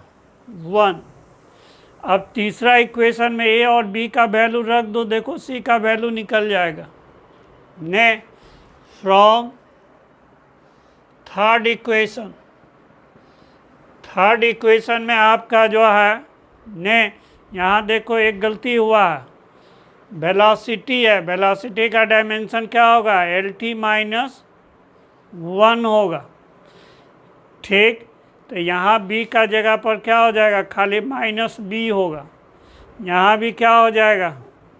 1। अब तीसरा इक्वेशन में a और b का वैल्यू रख दो, देखो c का वैल्यू निकल जाएगा ने। फ्रॉम थर्ड इक्वेशन में आपका जो है ने, यहाँ देखो एक गलती हुआ है, वेलोसिटी है, वेलोसिटी का डायमेंशन क्या होगा, LT माइनस 1 होगा। ठीक, तो यहाँ b का जगह पर क्या हो जाएगा, खाली -b होगा, यहाँ भी क्या हो जाएगा,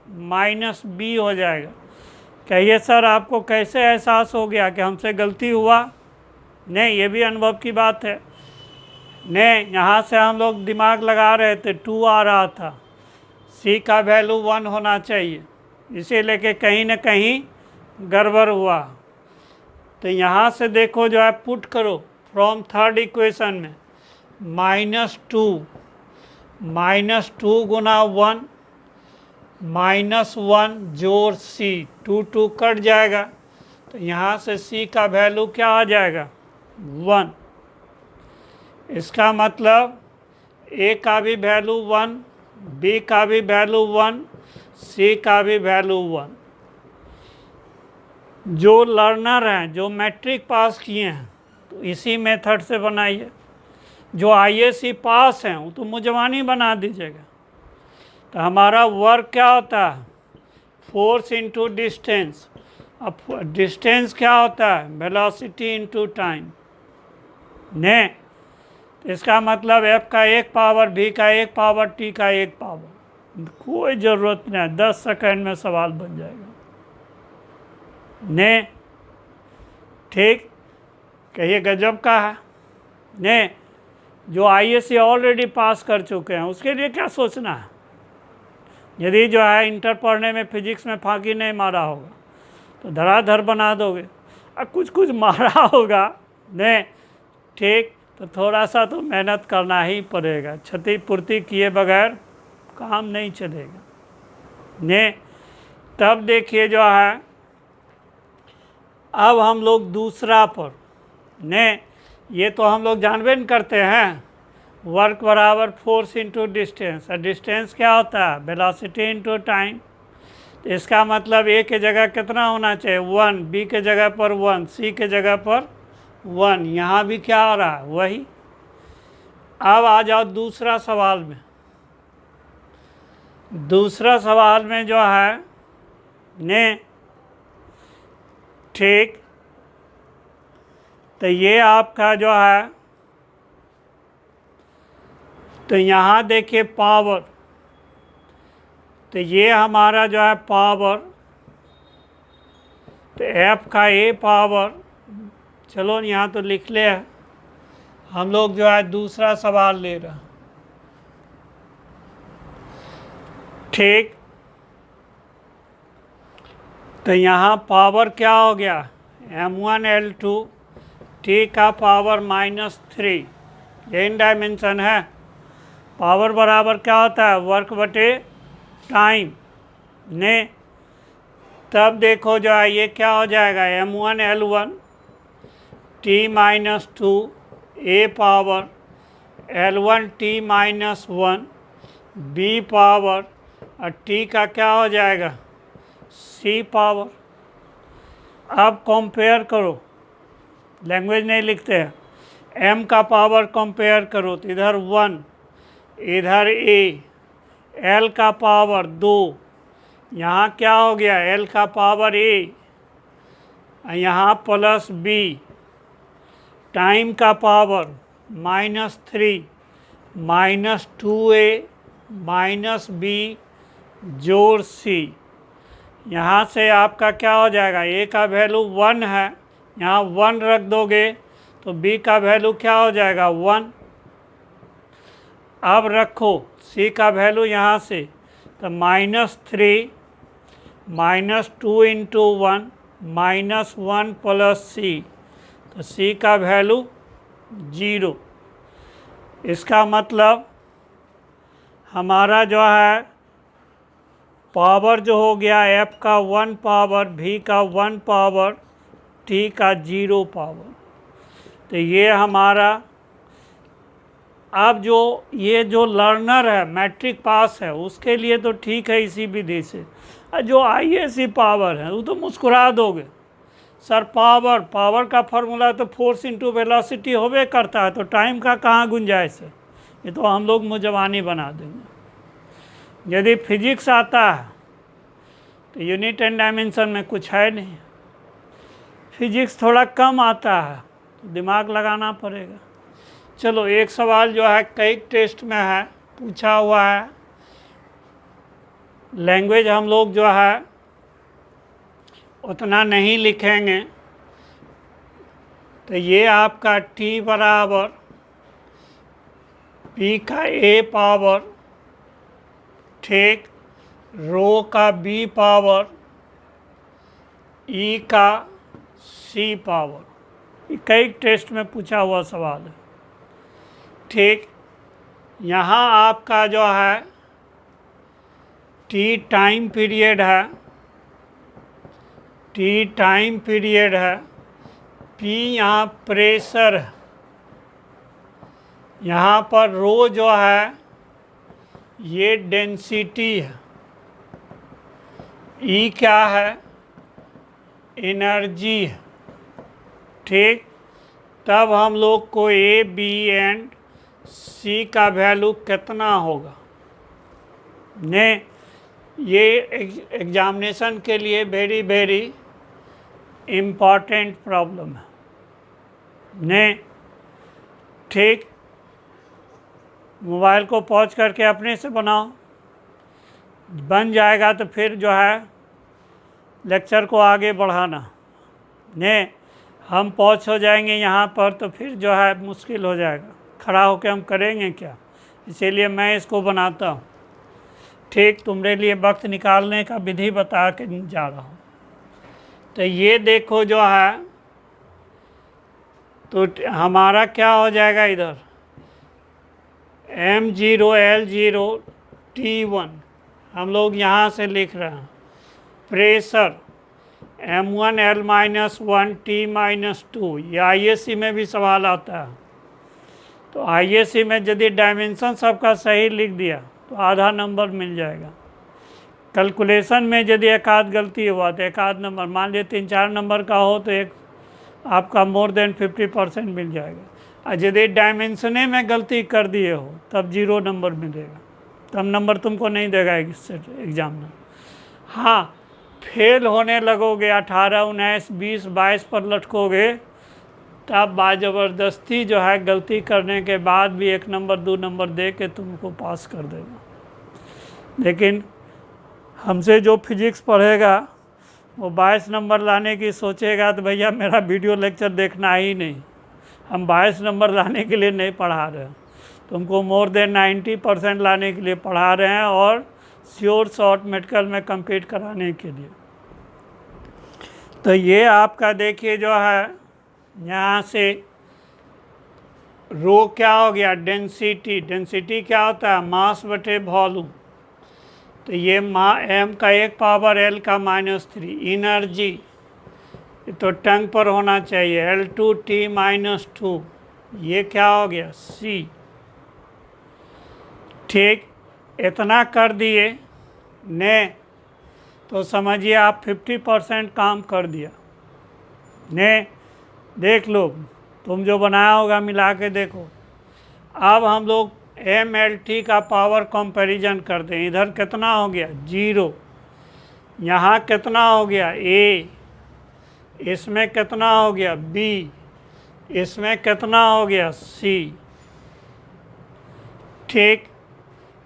-b हो जाएगा। कहिए सर आपको कैसे एहसास हो गया कि हमसे गलती हुआ, नहीं ये भी अनुभव की बात है। नहीं, यहाँ से हम लोग दिमाग लगा रहे थे, 2 आ रहा था, c का वैल्यू 1 होना चाहिए, इसे लेके कहीं न कहीं गड़बड़ हुआ। तो यहाँ से देखो जो है पुट करो फ्रॉम थर्ड इक्वेशन में, -2 गुना 1 -1 जोड़ c, 2 कट जाएगा, तो यहाँ से c का वैल्यू क्या आ जाएगा, 1। इसका मतलब a का भी वैल्यू 1, b का भी वैल्यू 1, c का भी वैल्यू 1। जो लर्नर हैं, जो मैट्रिक पास किए हैं, तो इसी मेथड से बनाइए। जो ISC पास हैं वो तो मुजवानी बना दीजिएगा। तो हमारा वर्क क्या होता है, फोर्स इंटू डिस्टेंस। अब डिस्टेंस क्या होता है, वेलोसिटी इंटू टाइम ने। तो इसका मतलब F का 1 पावर, V का 1 पावर, T का 1 पावर, कोई ज़रूरत नहीं, 10 सेकंड में सवाल बन जाएगा ने। ठीक, कहिए गजब का है ने। जो ISC ऑलरेडी पास कर चुके हैं उसके लिए क्या सोचना है। यदि जो है इंटर पढ़ने में फिजिक्स में फांकी नहीं मारा होगा तो धड़ाधड़ बना दोगे, और कुछ मारा होगा ने। ठीक, तो थोड़ा सा तो मेहनत करना ही पड़ेगा, क्षतिपूर्ति किए बगैर काम नहीं चलेगा ने। तब देखिए जो है, अब हम लोग दूसरा पर ने, ये तो हम लोग जानबे नहीं करते हैं, वर्क बराबर फोर्स इंटू डिस्टेंस, और डिस्टेंस क्या होता है, वेलोसिटी इंटू टाइम। तो इसका मतलब a के जगह कितना होना चाहिए, 1, b के जगह पर 1, c के जगह पर 1, यहाँ भी क्या आ रहा है, वही। अब आ जाओ दूसरा सवाल में। दूसरा सवाल में जो है ने, ठीक, तो ये आपका जो है, तो यहाँ देखिए पावर, तो ये हमारा जो है पावर, तो F का a पावर, चलो यहाँ तो लिख ले, हम लोग जो है दूसरा सवाल ले रहे हैं। ठीक, तो यहाँ पावर क्या हो गया, m1 L2 t का पावर -3 ये इन डायमेंशन है। पावर बराबर क्या होता है, वर्क बटे टाइम ने। तब देखो जो है ये क्या हो जाएगा, m1 L1 t-2 a power L1 t-1 b power और t का क्या हो जाएगा, c पावर। अब कंपेयर करो, लैंग्वेज नहीं लिखते हैं, m का पावर कंपेयर करो तो इधर 1, इधर a, l का पावर 2, यहाँ क्या हो गया l का पावर a, यहाँ प्लस b, टाइम का पावर -3 -2a -b जोड़ c। यहाँ से आपका क्या हो जाएगा, a का वैल्यू 1 है, यहाँ 1 रख दोगे तो b का वैल्यू क्या हो जाएगा 1। अब रखो c का वैल्यू यहाँ से, तो -3 -2 इंटू 1 -1 प्लस c, तो c का वैल्यू 0। इसका मतलब हमारा जो है पावर जो हो गया f का 1 पावर, v का 1 पावर, t का 0 पावर। तो ये हमारा, अब जो ये जो लर्नर है मैट्रिक पास है उसके लिए तो ठीक है इसी विधि से, और जो ISC पावर है वो तो मुस्कुरा दोगे सर, पावर का फॉर्मूला तो फोर्स इंटू वेलोसिटी होवे करता है, तो टाइम का कहाँ गुंजाइश है, ये तो हम लोग मुजवानी बना देंगे। यदि फिजिक्स आता है तो यूनिट एंड डायमेंशन में कुछ है नहीं, फिजिक्स थोड़ा कम आता है तो दिमाग लगाना पड़ेगा। चलो एक सवाल जो है कई टेस्ट में है पूछा हुआ है, लैंग्वेज हम लोग जो है उतना नहीं लिखेंगे, तो ये आपका t बराबर p का a पावर, ठीक, रो का b पावर, e का c पावर, ये कई टेस्ट में पूछा हुआ सवाल है, ठीक। यहाँ आपका जो है t टाइम पीरियड है, t टाइम पीरियड है, p यहाँ प्रेशर है, यहाँ पर रो जो है ये डेंसिटी है, E क्या है, एनर्जी है, ठीक। तब हम लोग को A, B एंड C का वैल्यू कितना होगा ने, ये एग्जामिनेशन के लिए वेरी वेरी इम्पॉर्टेंट प्रॉब्लम है ने, ठीक। मोबाइल को पॉज करके अपने से बनाओ, बन जाएगा तो फिर जो है लेक्चर को आगे बढ़ाना ने। हम पॉज हो जाएंगे यहाँ पर तो फिर जो है मुश्किल हो जाएगा, खड़ा होकर हम करेंगे क्या, इसीलिए मैं इसको बनाता हूँ, ठीक। तुम्हारे लिए वक्त निकालने का विधि बता के जा रहा हूँ। तो ये देखो जो है, तो हमारा क्या हो जाएगा इधर m0L0 T1 हम लोग यहाँ से लिख रहे हैं, प्रेशर m1L-1 T-2, ये ISC में भी सवाल आता है। तो ISC में यदि डायमेंशन सबका सही लिख दिया तो आधा नंबर मिल जाएगा। कैलकुलेशन में यदि एक आध गलती हुआ तो एक आध नंबर, मान लीजिए 3-4 नंबर का हो तो एक आपका मोर देन 50% मिल जाएगा, और यदि डायमेंशने में गलती कर दिए हो तब 0 नंबर मिलेगा, तब नंबर तुमको नहीं देगा एग्जाम में। हाँ, फेल होने लगोगे 18, 19, 20, 22 पर लटकोगे तब बाज़बरदस्ती जो है गलती करने के बाद भी 1 नंबर 2 नंबर दे के तुमको पास कर देगा। लेकिन हमसे जो फिजिक्स पढ़ेगा वो 22 नंबर लाने की सोचेगा तो भैया मेरा वीडियो लेक्चर देखना ही नहीं, हम 22 नंबर लाने के लिए नहीं पढ़ा रहे हैं, तुमको मोर देन 90% लाने के लिए पढ़ा रहे हैं और श्योर शॉर्ट मेडिकल में कम्पीट कराने के लिए। तो ये आपका देखिए जो है यहाँ से रो क्या हो गया, डेंसिटी। डेंसिटी क्या होता है, मास बटे वॉल्यूम। तो ये m का 1 पावर l का -3। एनर्जी तो टंग पर होना चाहिए, L2T-2। ये क्या हो गया, C। ठीक, इतना कर दिए ने तो समझिए आप 50% काम कर दिया ने। देख लो, तुम जो बनाया होगा मिला के देखो। अब हम लोग MLT का पावर कंपैरिजन करते हैं। इधर कितना हो गया, 0। यहाँ कितना हो गया, A। इसमें कितना हो गया, B। इसमें कितना हो गया, C। ठीक,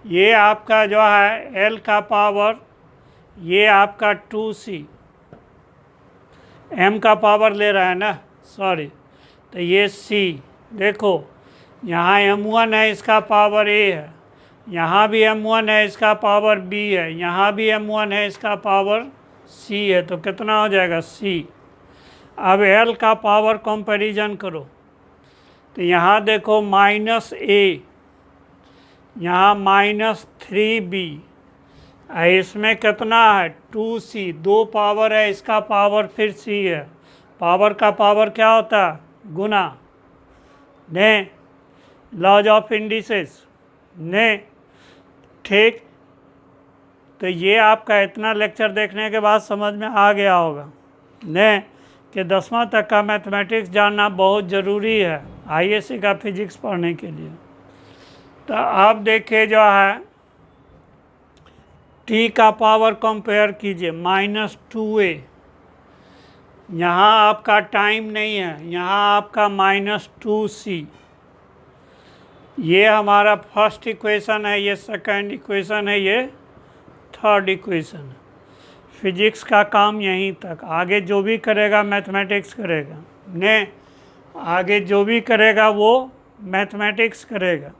ये आपका जो है L का पावर, ये आपका 2C। M का पावर ले रहा है ना, सॉरी। तो ये C। देखो यहाँ M1 है, इसका पावर A है। यहाँ भी M1 है, इसका पावर B है। यहाँ भी M1 है, इसका पावर C है। तो कितना हो जाएगा, C। अब L का पावर कंपैरिजन करो। तो यहाँ देखो -A, यहाँ -3B। इसमें कितना है, 2C। 2 पावर है, इसका पावर फिर C है। पावर का पावर क्या होता है, गुना ने, लॉज ऑफ इंडिसेस ने। ठीक, तो ये आपका इतना लेक्चर देखने के बाद समझ में आ गया होगा ने कि 10वां तक का मैथमेटिक्स जानना बहुत ज़रूरी है ISC का फिजिक्स पढ़ने के लिए। तो आप देखिए जो है T का पावर कंपेयर कीजिए, -2A। यहाँ आपका टाइम नहीं है, यहाँ आपका -2C। ये हमारा फर्स्ट इक्वेशन है, ये सेकंड इक्वेशन है, ये थर्ड इक्वेशन है। फिजिक्स का काम यहीं तक। आगे जो भी करेगा मैथमेटिक्स करेगा ने, आगे जो भी करेगा वो मैथमेटिक्स करेगा।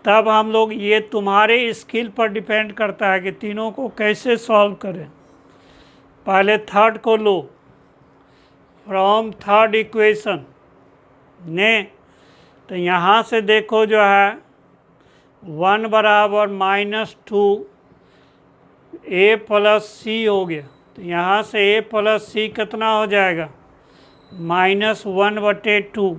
तब हम लोग, ये तुम्हारे स्किल पर डिपेंड करता है कि तीनों को कैसे सॉल्व करें। पहले थर्ड को लो, फ्रॉम थर्ड इक्वेशन ने। तो यहाँ से देखो जो है 1 बराबर -2A + C हो गया। तो यहाँ से A + C कितना हो जाएगा, -1/2।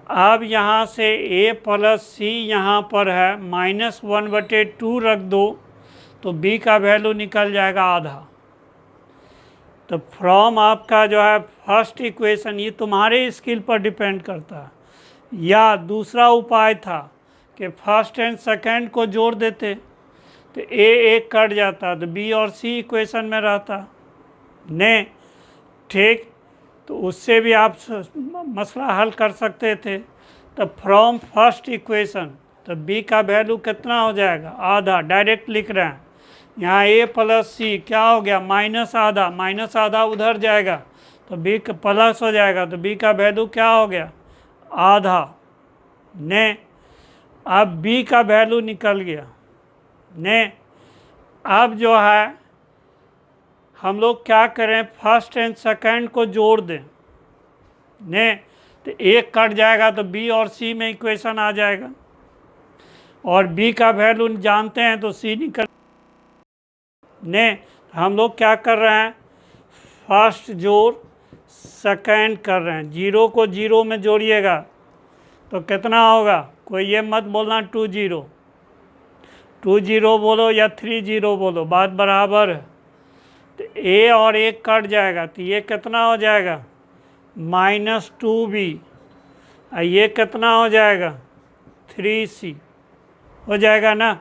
अब यहाँ से A + C यहाँ पर है, -1/2 रख दो तो B का वैल्यू निकल जाएगा आधा। तो फ्रॉम आपका जो है फर्स्ट इक्वेशन, ये तुम्हारे स्किल पर डिपेंड करता है। या दूसरा उपाय था कि फर्स्ट एंड सेकंड को जोड़ देते तो A एक कट जाता तो B और C इक्वेशन में रहता ने। ठीक, तो उससे भी आप मसला हल कर सकते थे। तो फ्रॉम फर्स्ट इक्वेशन, तो B का वैल्यू कितना हो जाएगा, आधा। डायरेक्ट लिख रहे हैं। यहाँ A + C क्या हो गया, -आधा। -आधा उधर जाएगा तो B का प्लस हो जाएगा। तो B का वैल्यू क्या हो गया, आधा ने। अब B का वैल्यू निकल गया ने। अब जो है हम लोग क्या करें, फर्स्ट एंड सेकंड को जोड़ दें ने। तो एक कट जाएगा तो B और C में इक्वेशन आ जाएगा। और B का वैल्यू जानते हैं तो C निकल ने। हम लोग क्या कर रहे हैं, फर्स्ट जोड़ सेकंड कर रहे हैं। 0 को 0 में जोड़िएगा तो कितना होगा, कोई ये मत बोलना 2 0 बोलो या 3 0 बोलो, बात बराबर है। तो A और 1 कट जाएगा तो ये कितना हो जाएगा, -2B। ये कितना हो जाएगा, 3C हो जाएगा ना।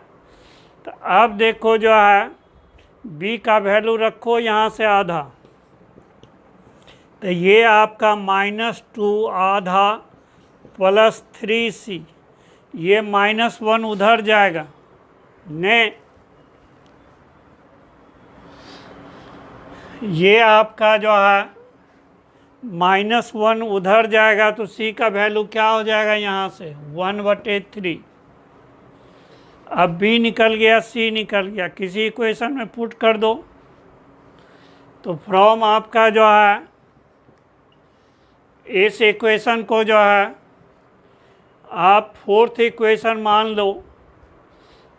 तो अब देखो जो है B का वैल्यू रखो यहाँ से आधा। तो ये आपका -2 आधा + 3C, ये -1 उधर जाएगा ने। ये आपका जो है -1 उधर जाएगा तो C का वैल्यू क्या हो जाएगा, यहाँ से 1/3। अब B निकल गया, C निकल गया, किसी इक्वेशन में पुट कर दो। तो फ्रॉम आपका जो है इस इक्वेशन को जो है आप फोर्थ इक्वेशन मान लो,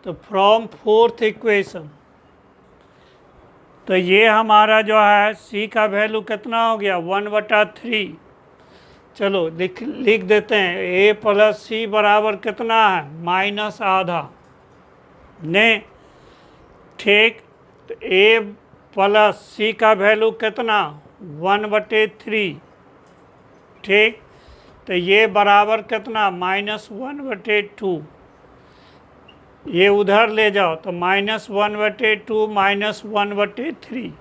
तो फ्रॉम फोर्थ इक्वेशन, तो ये हमारा जो है c का वैल्यू कितना हो गया 1/3। चलो लिख देते हैं a प्लस सी बराबर कितना है -आधा ने, ठीक। तो a प्लस सी का वैल्यू कितना 1/3, ठीक। तो ये बराबर कितना -1/2, ये उधर ले जाओ तो -1/2 -1/3,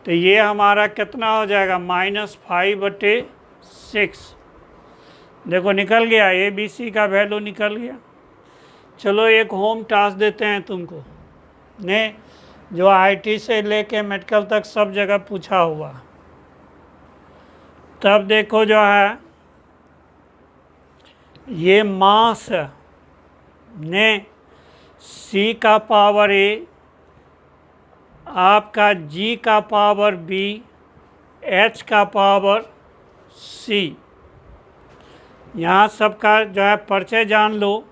तो ये हमारा कितना हो जाएगा -5/6। देखो निकल गया, ए बी सी का वैल्यू निकल गया। चलो एक होम टास्क देते हैं तुमको, ने जो आईटी से लेके मेडिकल तक सब जगह पूछा हुआ। तब देखो जो है ये मास ने c का पावर a, आपका g का पावर b, h का पावर c। यहाँ सबका जो है परिचय जान लो।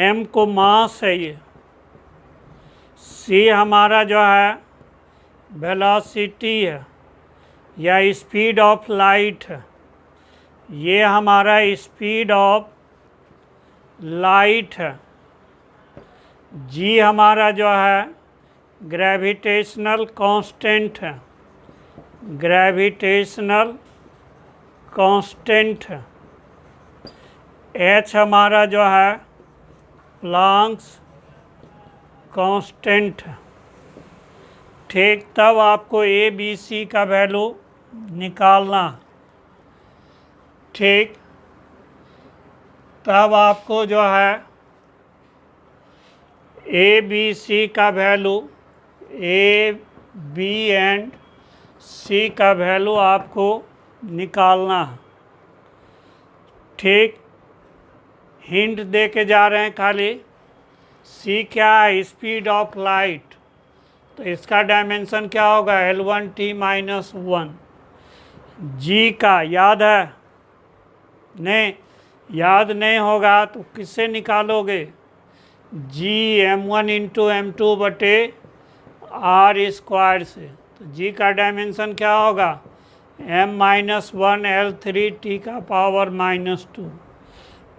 m को मास है, ये c हमारा जो है वेलोसिटी है या स्पीड ऑफ लाइट है, ये हमारा स्पीड ऑफ लाइट है। जी हमारा जो है ग्रेविटेशनल कांस्टेंट है, ग्रेविटेशनल कांस्टेंट है। एच हमारा जो है प्लैंक्स कांस्टेंट है, ठीक। तब आपको ए बी सी का वैल्यू निकालना, ठीक। तब आपको जो है ए बी सी का वैल्यू, ए बी एंड सी का वैल्यू आपको निकालना है, ठीक। हिंट दे के जा रहे हैं खाली। सी क्या है स्पीड ऑफ लाइट, तो इसका डायमेंशन क्या होगा L1t-1। जी का याद है, नहीं याद नहीं होगा तो किससे निकालोगे, जी m1 इंटू m2/r² से। तो जी का डायमेंशन क्या होगा m-1 L3t का पावर -2।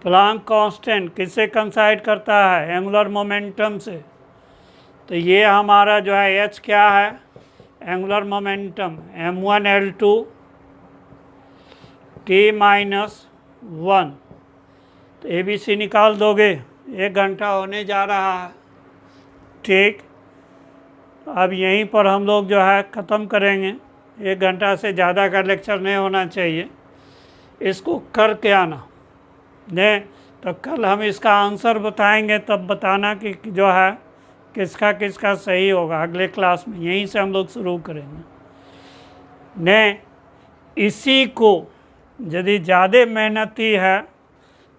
प्लैंक कांस्टेंट किससे कंसाइड करता है एंगुलर मोमेंटम से, तो ये हमारा जो है h क्या है angular momentum m1 L2 t-1। तो ए बी सी निकाल दोगे, 1 घंटा होने जा रहा है, ठीक। अब यहीं पर हम लोग जो है ख़त्म करेंगे, 1 घंटा से ज़्यादा का लेक्चर नहीं होना चाहिए। इसको करके आना, नहीं तो कल हम इसका आंसर बताएंगे, तब बताना कि जो है किसका किसका सही होगा। अगले क्लास में यहीं से हम लोग शुरू करेंगे। नहीं इसी को यदि ज़्यादा मेहनती है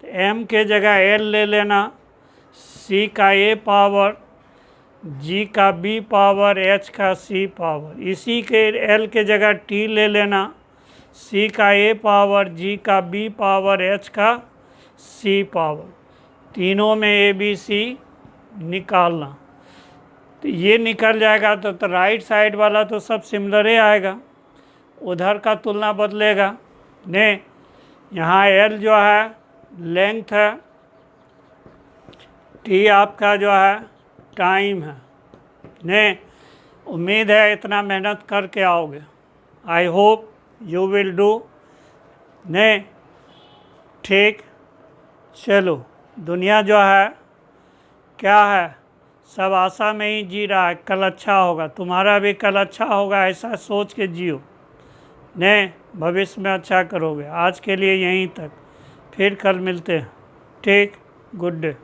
तो m के जगह l ले लेना, c का a पावर, g का b पावर, h का c पावर। इसी के l के जगह t ले लेना, c का a पावर, g का b पावर, h का c पावर। तीनों में a b c निकालना, तो ये निकल जाएगा। तो राइट साइड वाला तो सब सिमिलर ही आएगा, उधर का तुलना बदलेगा। नहीं यहाँ l जो है लेंथ है, t आपका जो है टाइम है। नहीं उम्मीद है इतना मेहनत करके आओगे। I hope you will do. नहीं ठीक। चलो दुनिया जो है क्या है, सब आशा में ही जी रहा है, कल अच्छा होगा, तुम्हारा भी कल अच्छा होगा, ऐसा सोच के जियो। नहीं भविष्य में अच्छा करोगे। आज के लिए यहीं तक, फिर कल मिलते हैं। ठीक, गुड डे।